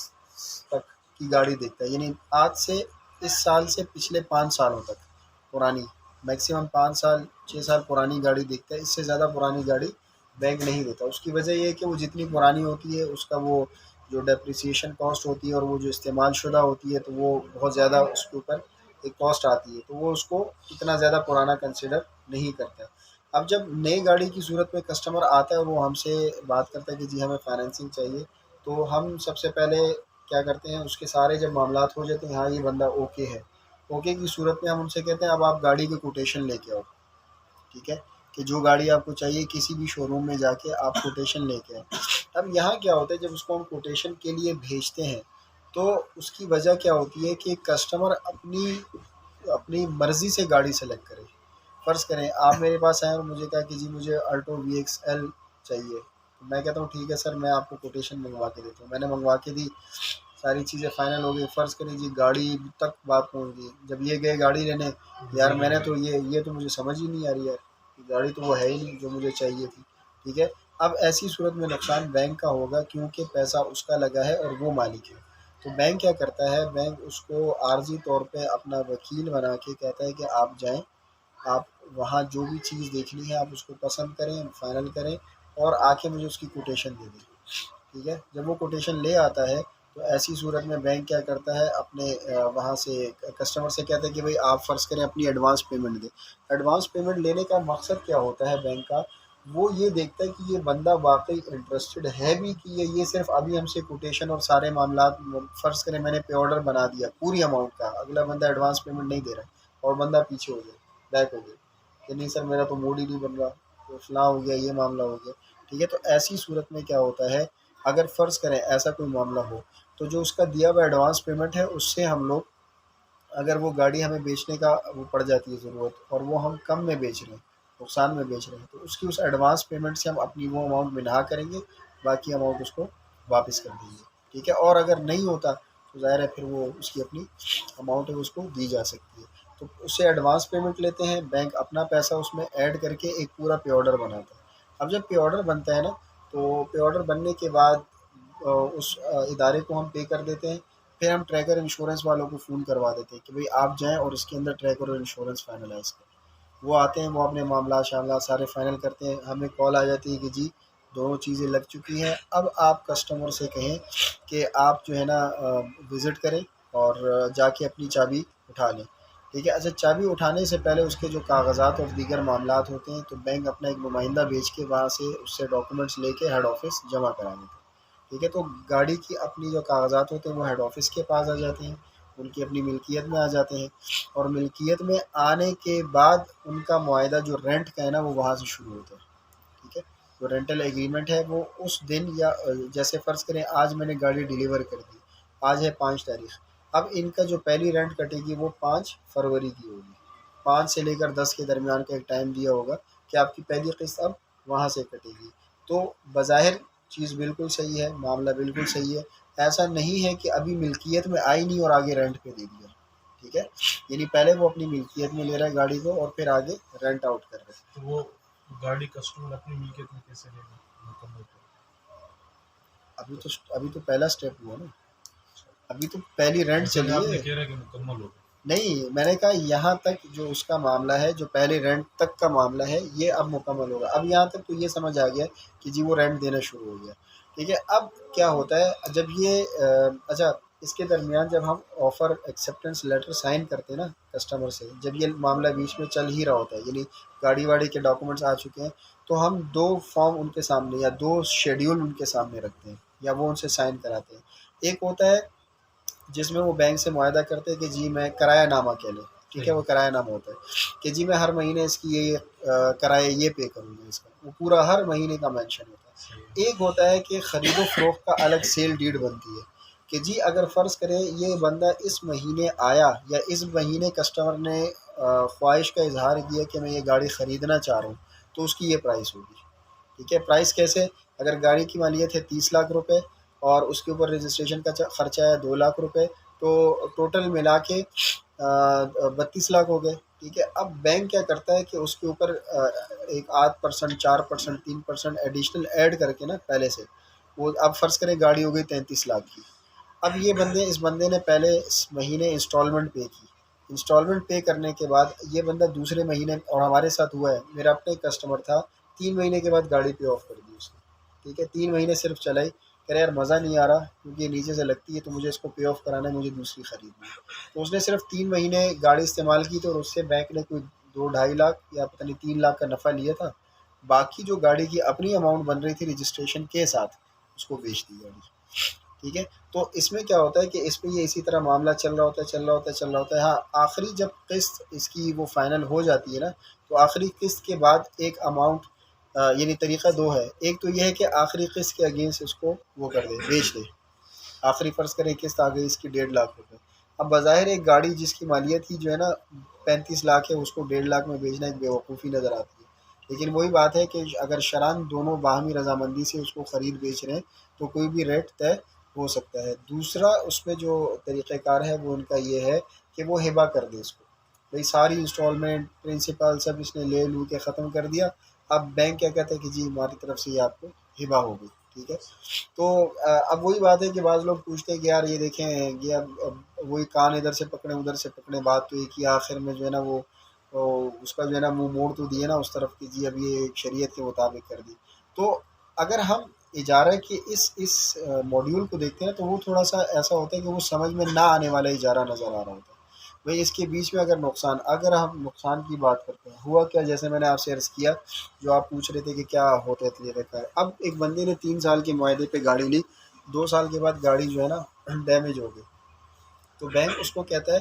تک کی گاڑی دیکھتا ہے، یعنی آج سے اس سال سے پچھلے 5 سالوں تک پرانی، میکسیمم 5 سال 6 سال پرانی گاڑی دیکھتا ہے. اس سے زیادہ پرانی گاڑی بینک نہیں دیتا. اس کی وجہ یہ ہے کہ وہ جتنی پرانی ہوتی ہے اس کا وہ جو ڈیپریسیشن کاسٹ ہوتی ہے اور وہ جو استعمال شدہ ہوتی ہے تو وہ بہت زیادہ اس کے اوپر ایک کاسٹ آتی ہے، تو وہ اس کو اتنا زیادہ پرانا کنسیڈر نہیں کرتا. اب جب نئی گاڑی کی صورت میں کسٹمر آتا ہے اور وہ ہم سے بات کرتا ہے کہ جی ہمیں فائنینسنگ چاہیے، تو ہم سب سے پہلے کیا کرتے ہیں، اس کے سارے جب معاملات ہو جاتے ہیں ہاں یہ بندہ اوکے ہے، اوکے کی صورت میں ہم ان سے کہتے ہیں اب آپ گاڑی کی کوٹیشن لے کے آؤ. ٹھیک ہے، کہ جو گاڑی آپ کو چاہیے کسی بھی شو روم میں جا کے آپ کوٹیشن لے کے آئیں. اب یہاں کیا ہوتا ہے جب اس کو ہم کوٹیشن کے لیے بھیجتے ہیں تو اس کی وجہ کیا ہوتی ہے کہ کسٹمر اپنی مرضی سے گاڑی سلیکٹ کرے. فرض کریں آپ میرے پاس آئیں اور مجھے کہا کہ جی مجھے الٹو VXL چاہیے، تو میں کہتا ہوں ٹھیک ہے سر میں آپ کو کوٹیشن منگوا کے دیتا ہوں. میں نے منگوا کے دی، ساری چیزیں فائنل ہو گئی. فرض کریں جی گاڑی تک بات پہنچ گئی، جب یہ گئے گاڑی لینے، یار میں نے تو یہ تو مجھے سمجھ ہی نہیں آ رہی یار، گاڑی تو وہ ہے ہی نہیں جو مجھے چاہیے تھی. ٹھیک ہے، اب ایسی صورت میں نقصان بینک کا ہوگا کیونکہ پیسہ اس کا لگا ہے اور وہ مالک ہے. تو بینک کیا کرتا ہے، بینک اس کو عارضی طور پہ اپنا وکیل بنا کے کہتا ہے کہ آپ جائیں، آپ وہاں جو بھی چیز دیکھنی ہے آپ اس کو پسند کریں، فائنل کریں اور آ کے مجھے اس کی کوٹیشن دے دیں. ٹھیک ہے، جب وہ کوٹیشن لے آتا ہے تو ایسی صورت میں بینک کیا کرتا ہے، اپنے وہاں سے کسٹمر سے کہتا ہے کہ بھئی آپ فرض کریں اپنی ایڈوانس پیمنٹ دیں. ایڈوانس پیمنٹ لینے کا مقصد کیا ہوتا ہے بینک کا، وہ یہ دیکھتا ہے کہ یہ بندہ واقعی انٹرسٹڈ ہے بھی کہ یہ صرف ابھی ہم سے کوٹیشن اور سارے معاملات. فرض کریں میں نے پے آرڈر بنا دیا پوری اماؤنٹ کا، اگلا بندہ ایڈوانس پیمنٹ نہیں دے رہا اور بندہ پیچھے ہو گیا، بیک ہو گیا کہ نہیں سر میرا تو موڈ ہی نہیں بن رہا، تو فلاں ہو گیا، یہ معاملہ ہو گیا. ٹھیک ہے، تو ایسی صورت میں کیا ہوتا ہے، اگر فرض کریں ایسا کوئی معاملہ ہو تو جو اس کا دیا ہوا ایڈوانس پیمنٹ ہے اس سے ہم لوگ، اگر وہ گاڑی ہمیں بیچنے کا وہ پڑ جاتی ہے ضرورت اور وہ ہم کم میں بیچ رہے ہیں، نقصان میں بیچ رہے ہیں، تو اس کی اس ایڈوانس پیمنٹ سے ہم اپنی وہ اماؤنٹ منہا کریں گے، باقی اماؤنٹ اس کو واپس کر دیں گے. ٹھیک ہے، اور اگر نہیں ہوتا تو ظاہر ہے پھر وہ اس کی اپنی اماؤنٹ ہے اس کو دی جا سکتی ہے. تو اس سے ایڈوانس پیمنٹ لیتے ہیں، بینک اپنا پیسہ اس میں ایڈ کر کے ایک پورا پے آرڈر بناتا ہے. اب جب پے آرڈر بنتا ہے نا تو پے آرڈر بننے کے بعد اس ادارے کو ہم پے کر دیتے ہیں. پھر ہم ٹریکر انشورنس والوں کو فون کروا دیتے ہیں کہ بھئی آپ جائیں اور اس کے اندر ٹریکر اور انشورنس فائنلائز کریں. وہ آتے ہیں، وہ اپنے معاملات شاملات سارے فائنل کرتے ہیں، ہمیں کال آ جاتی ہے کہ جی دونوں چیزیں لگ چکی ہیں، اب آپ کسٹمر سے کہیں کہ آپ جو ہے نا وزٹ کریں اور جا کے اپنی چابی اٹھا لیں. ٹھیک ہے، اچھا چابی اٹھانے سے پہلے اس کے جو کاغذات اور دیگر معاملات ہوتے ہیں تو بینک اپنا ایک نمائندہ بھیج کے وہاں سے اس سے ڈاکومنٹس لے کے ہیڈ آفس جمع کرا دیتے ہیں. ٹھیک ہے، تو گاڑی کی اپنی جو کاغذات ہوتے ہیں وہ ہیڈ آفس کے پاس آ جاتے ہیں، ان کی اپنی ملکیت میں آ جاتے ہیں، اور ملکیت میں آنے کے بعد ان کا معاہدہ جو رینٹ کا ہے نا وہ وہاں سے شروع ہوتا ہے. ٹھیک ہے، جو رینٹل ایگریمنٹ ہے وہ اس دن، یا جیسے فرض کریں آج میں نے گاڑی ڈیلیور کر دی، آج ہے 5 تاریخ، اب ان کا جو پہلی رینٹ کٹے گی وہ 5 فروری کی ہوگی. 5 سے لے کر 10 کے درمیان کا ایک ٹائم دیا ہوگا کہ آپ کی پہلی قسط اب وہاں سے کٹے گی. تو بظاہر چیز بالکل صحیح ہے، معاملہ بالکل صحیح ہے. ایسا نہیں ہے کہ ابھی ملکیت میں آئی نہیں اور آگے رینٹ پہ دے دیا، ٹھیک ہے. یعنی پہلے وہ اپنی ملکیت میں لے رہا ہے گاڑی کو اور پھر آگے رینٹ آؤٹ کر رہا ہے. تو وہ گاڑی کسٹمر اپنی ملکیت میں کیسے لے گا مکمل طور ابھی تو پہلا سٹیپ ہوا نا، ابھی تو پہلی رینٹ پر؟ چلی آپ نے ہے. کہہ رہا ہے کہ مکمل ہوگا. نہیں، میں نے کہا یہاں تک جو اس کا معاملہ ہے، جو پہلے رینٹ تک کا معاملہ ہے، یہ اب مکمل ہوگا. اب یہاں تک تو یہ سمجھ آ گیا کہ جی وہ رینٹ دینا شروع ہو گیا، ٹھیک ہے. اب کیا ہوتا ہے جب یہ اچھا، اس کے درمیان جب ہم آفر ایکسیپٹنس لیٹر سائن کرتے ہیں نا کسٹمر سے، جب یہ معاملہ بیچ میں چل ہی رہا ہوتا ہے، یعنی گاڑی واڑی کے ڈاکومنٹس آ چکے ہیں، تو ہم 2 فارم ان کے سامنے یا 2 شیڈیول ان کے سامنے رکھتے ہیں یا وہ ان سے سائن کراتے ہیں. ایک ہوتا ہے جس میں وہ بینک سے معاہدہ کرتے ہیں کہ جی میں کرایہ نامہ کہہ لیں، ٹھیک ہے، وہ کرایہ نامہ ہوتا ہے کہ جی میں ہر مہینے اس کی یہ کرایہ یہ پے کروں گا، اس کا وہ پورا ہر مہینے کا مینشن ہوتا ہے. صحیح. ایک ہوتا ہے کہ خرید و فروخت کا الگ سیل ڈیڈ بنتی ہے کہ جی اگر فرض کریں یہ بندہ اس مہینے آیا یا اس مہینے کسٹمر نے خواہش کا اظہار کیا کہ میں یہ گاڑی خریدنا چاہ رہا ہوں، تو اس کی یہ پرائس ہوگی، ٹھیک ہے. پرائس کیسے؟ اگر گاڑی کی مالیت ہے 30 لاکھ روپے اور اس کے اوپر رجسٹریشن کا خرچہ ہے 2 لاکھ روپے، تو ٹوٹل ملا کے 32 لاکھ ہو گئے، ٹھیک ہے. اب بینک کیا کرتا ہے کہ اس کے اوپر ایک 8%، 4%، 3% ایڈیشنل ایڈ کر کے نا پہلے سے وہ، اب فرض کریں گاڑی ہو گئی 33 لاکھ کی. اب یہ اس بندے نے پہلے اس مہینے انسٹالمنٹ پے کی، انسٹالمنٹ پے کرنے کے بعد یہ بندہ دوسرے مہینے، اور ہمارے ساتھ ہوا ہے، میرا اپنا ایک کسٹمر تھا، 3 مہینے کے بعد گاڑی پے آف کر دی اس نے، ٹھیک ہے. 3 مہینے صرف چلائی، کہہ رہے یار مزہ نہیں آ رہا کیونکہ یہ نیچے سے لگتی ہے تو مجھے اس کو پے آف کرانا ہے، مجھے دوسری خریدنی ہے. تو اس نے صرف 3 مہینے گاڑی استعمال کی تو اس سے بینک نے کوئی 2-2.5 لاکھ یا پتہ نہیں 3 لاکھ کا نفع لیا تھا. باقی جو گاڑی کی اپنی اماؤنٹ بن رہی تھی رجسٹریشن کے ساتھ، اس کو بیچ دی گاڑی، ٹھیک ہے. تو اس میں کیا ہوتا ہے کہ اس میں یہ اسی طرح معاملہ چل رہا ہوتا ہے. ہاں، آخری جب قسط اس کی وہ فائنل ہو جاتی ہے نا، تو آخری قسط کے بعد ایک اماؤنٹ، یعنی طریقہ 2 ہے. ایک تو یہ ہے کہ آخری قسط کے اگینسٹ اس کو وہ کر دے، بیچ دے. آخری فرض کریں قسط آ گئی اس کی 1.5 لاکھ روپے. اب بظاہر ایک گاڑی جس کی مالیت ہی جو ہے نا 35 لاکھ ہے، اس کو 1.5 لاکھ میں بیچنا ایک بیوقوفی نظر آتی ہے. لیکن وہی بات ہے کہ اگر شران دونوں باہمی رضامندی سے اس کو خرید بیچ رہے ہیں تو کوئی بھی ریٹ طے ہو سکتا ہے. دوسرا اس میں جو طریقہ کار ہے وہ ان کا یہ ہے کہ وہ ہبہ کر دے اس کو، بھئی ساری انسٹالمنٹ پرنسپل سب اس نے لے لو کے ختم کر دیا. اب بینک کیا کہتا ہے کہ جی ہماری طرف سے یہ آپ کو ہبہ ہو گئی، ٹھیک ہے. تو اب وہی بات ہے کہ بعض لوگ پوچھتے ہیں کہ یار یہ دیکھیں یہ اب وہی کان ادھر سے پکڑیں ادھر سے پکڑیں، بات تو ایک ہی، آخر میں جو ہے نا وہ اس کا جو ہے نا منہ موڑ تو دیے نا اس طرف کی جی اب یہ شریعت کے مطابق کر دی. تو اگر ہم اجارہ کے اس ماڈیول کو دیکھتے ہیں تو وہ تھوڑا سا ایسا ہوتا ہے کہ وہ سمجھ میں نہ آنے والا اجارہ نظر آ رہا ہوتا ہے. بھئی اس کے بیچ میں اگر ہم نقصان کی بات کرتے ہیں، ہوا کیا، جیسے میں نے آپ سے عرض کیا، جو آپ پوچھ رہے تھے کہ کیا ہوتا ہے طریقہ کار. اب ایک بندے نے 3 سال کے معاہدے پہ گاڑی لی، 2 سال کے بعد گاڑی جو ہے نا ڈیمیج ہو گئی. تو بینک اس کو کہتا ہے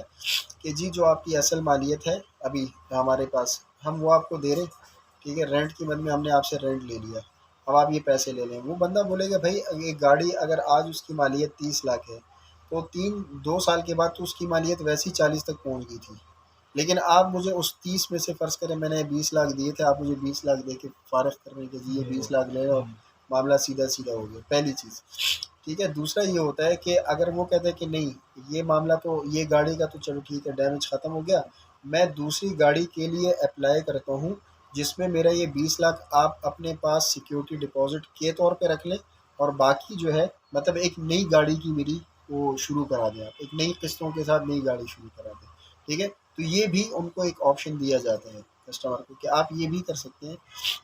کہ جی جو آپ کی اصل مالیت ہے ابھی ہمارے پاس، ہم وہ آپ کو دے رہے، ٹھیک ہے، رینٹ کی مد میں ہم نے آپ سے رینٹ لے لیا، اب آپ یہ پیسے لے لیں. وہ بندہ بولے گا بھائی یہ گاڑی اگر آج اس کی مالیت 30 لاکھ ہے تو 2 سال کے بعد تو اس کی مالیت ویسی 40 تک پہنچ گئی تھی، لیکن آپ مجھے اس 30 میں سے فرض کریں میں نے 20 لاکھ دیے تھے، آپ مجھے 20 لاکھ دے کے فارغ کر رہے ہیں کہ جی یہ 20 لاکھ لے رہے، معاملہ سیدھا ہو گیا. پہلی چیز، ٹھیک ہے. دوسرا یہ ہوتا ہے کہ اگر وہ کہتے ہیں کہ نہیں یہ معاملہ تو یہ گاڑی کا تو چلو ٹھیک ہے ڈیمیج ختم ہو گیا، میں دوسری گاڑی کے لیے اپلائی کرتا ہوں جس میں میرا یہ 20 لاکھ آپ اپنے پاس سیکیورٹی ڈپازٹ کے طور پہ رکھ لیں، اور باقی جو ہے مطلب ایک نئی گاڑی کی میری وہ شروع کرا دیں، آپ ایک نئی قسطوں کے ساتھ نئی گاڑی شروع کرا دیں، ٹھیک ہے. تو یہ بھی ان کو ایک آپشن دیا جاتا ہے کسٹمر کو کہ آپ یہ بھی کر سکتے ہیں.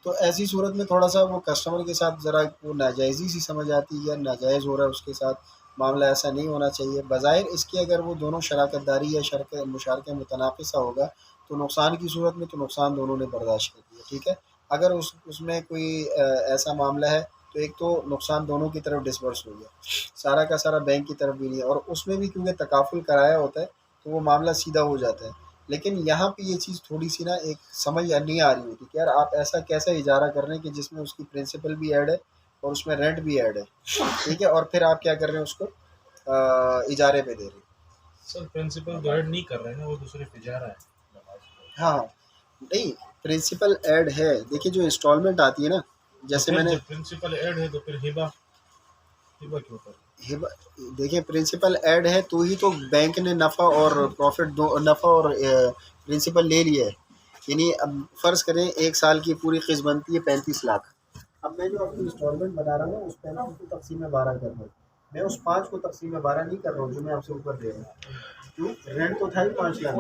تو ایسی صورت میں تھوڑا سا وہ کسٹمر کے ساتھ ذرا وہ ناجائزی سی سمجھ آتی ہے، ناجائز ہو رہا ہے اس کے ساتھ معاملہ، ایسا نہیں ہونا چاہیے. بظاہر اس کی اگر وہ دونوں شراکت داری یا مشارکہ متناقضہ ہوگا تو نقصان کی صورت میں تو نقصان دونوں نے برداشت کر دیا، ٹھیک ہے. اگر اس میں کوئی ایسا معاملہ ہے تو ایک تو نقصان دونوں کی طرف ڈسبرس ہو گیا، سارا کا سارا بینک کی طرف بھی نہیں ہے، اور اس میں بھی کیونکہ تکافل کرایا ہوتا ہے تو وہ معاملہ سیدھا ہو جاتا ہے. لیکن یہاں پہ یہ چیز تھوڑی سی نا ایک سمجھ نہیں آ رہی ہوتی کہ یار آپ ایسا کیسا اجارہ کر رہے ہیں کہ جس میں اس کی پرنسپل بھی ایڈ ہے اور اس میں رینٹ بھی ایڈ ہے، ٹھیک ہے، اور پھر آپ کیا کر رہے ہیں اس کو اجارے پہ دے رہے ہیں. سر پرنسپل تو ایڈ نہیں کر رہے ہیں، وہ دوسرے اجارہ ہے. ہاں، نہیں پرنسپل ایڈ ہے، دیکھیے جو انسٹالمنٹ آتی ہے نا، جیسے میں نے جب پرنسپل ایڈ ہے تو پھر ہبہ کیوں کر؟ دیکھیں پرنسپل ایڈ ہے تو ہی تو بینک نے نفع اور پروفٹ دو، نفع اور پرنسپل لے لیا ہے. یعنی اب فرض کریں 1 سال کی پوری قسط بنتی ہے 35 لاکھ. اب میں جو اپنی انسٹالمنٹ بنا رہا ہوں اس 35 کو تقسیم 12 کر رہا ہوں، میں اس 5 کو تقسیم 12 نہیں کر رہا ہوں جو میں آپ سے اوپر دے رہا ہوں. کیوں؟ رینٹ تو تھا ہی 5 لاکھ،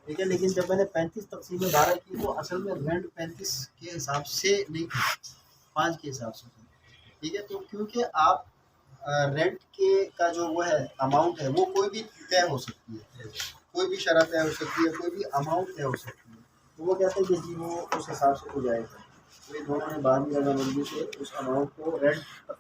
ٹھیک ہے، لیکن جب میں نے 35 تقسیم 12 کی تو اصل میں رینٹ 35 کے حساب سے نہیں تھا، 5 کے حساب سے تھا. ٹھیک ہے، تو کیونکہ آپ رینٹ کے کا جو وہ ہے اماؤنٹ ہے وہ کوئی بھی طے ہو سکتی ہے، کوئی بھی شرح طے ہو سکتی ہے، کوئی بھی اماؤنٹ طے ہو سکتی ہے. تو وہ کہتے ہیں کہ جی وہ اس حساب سے ہو جائے گا. تو یہ دونوں نے بعد میں رضامندی سے اس اماؤنٹ کو رینٹ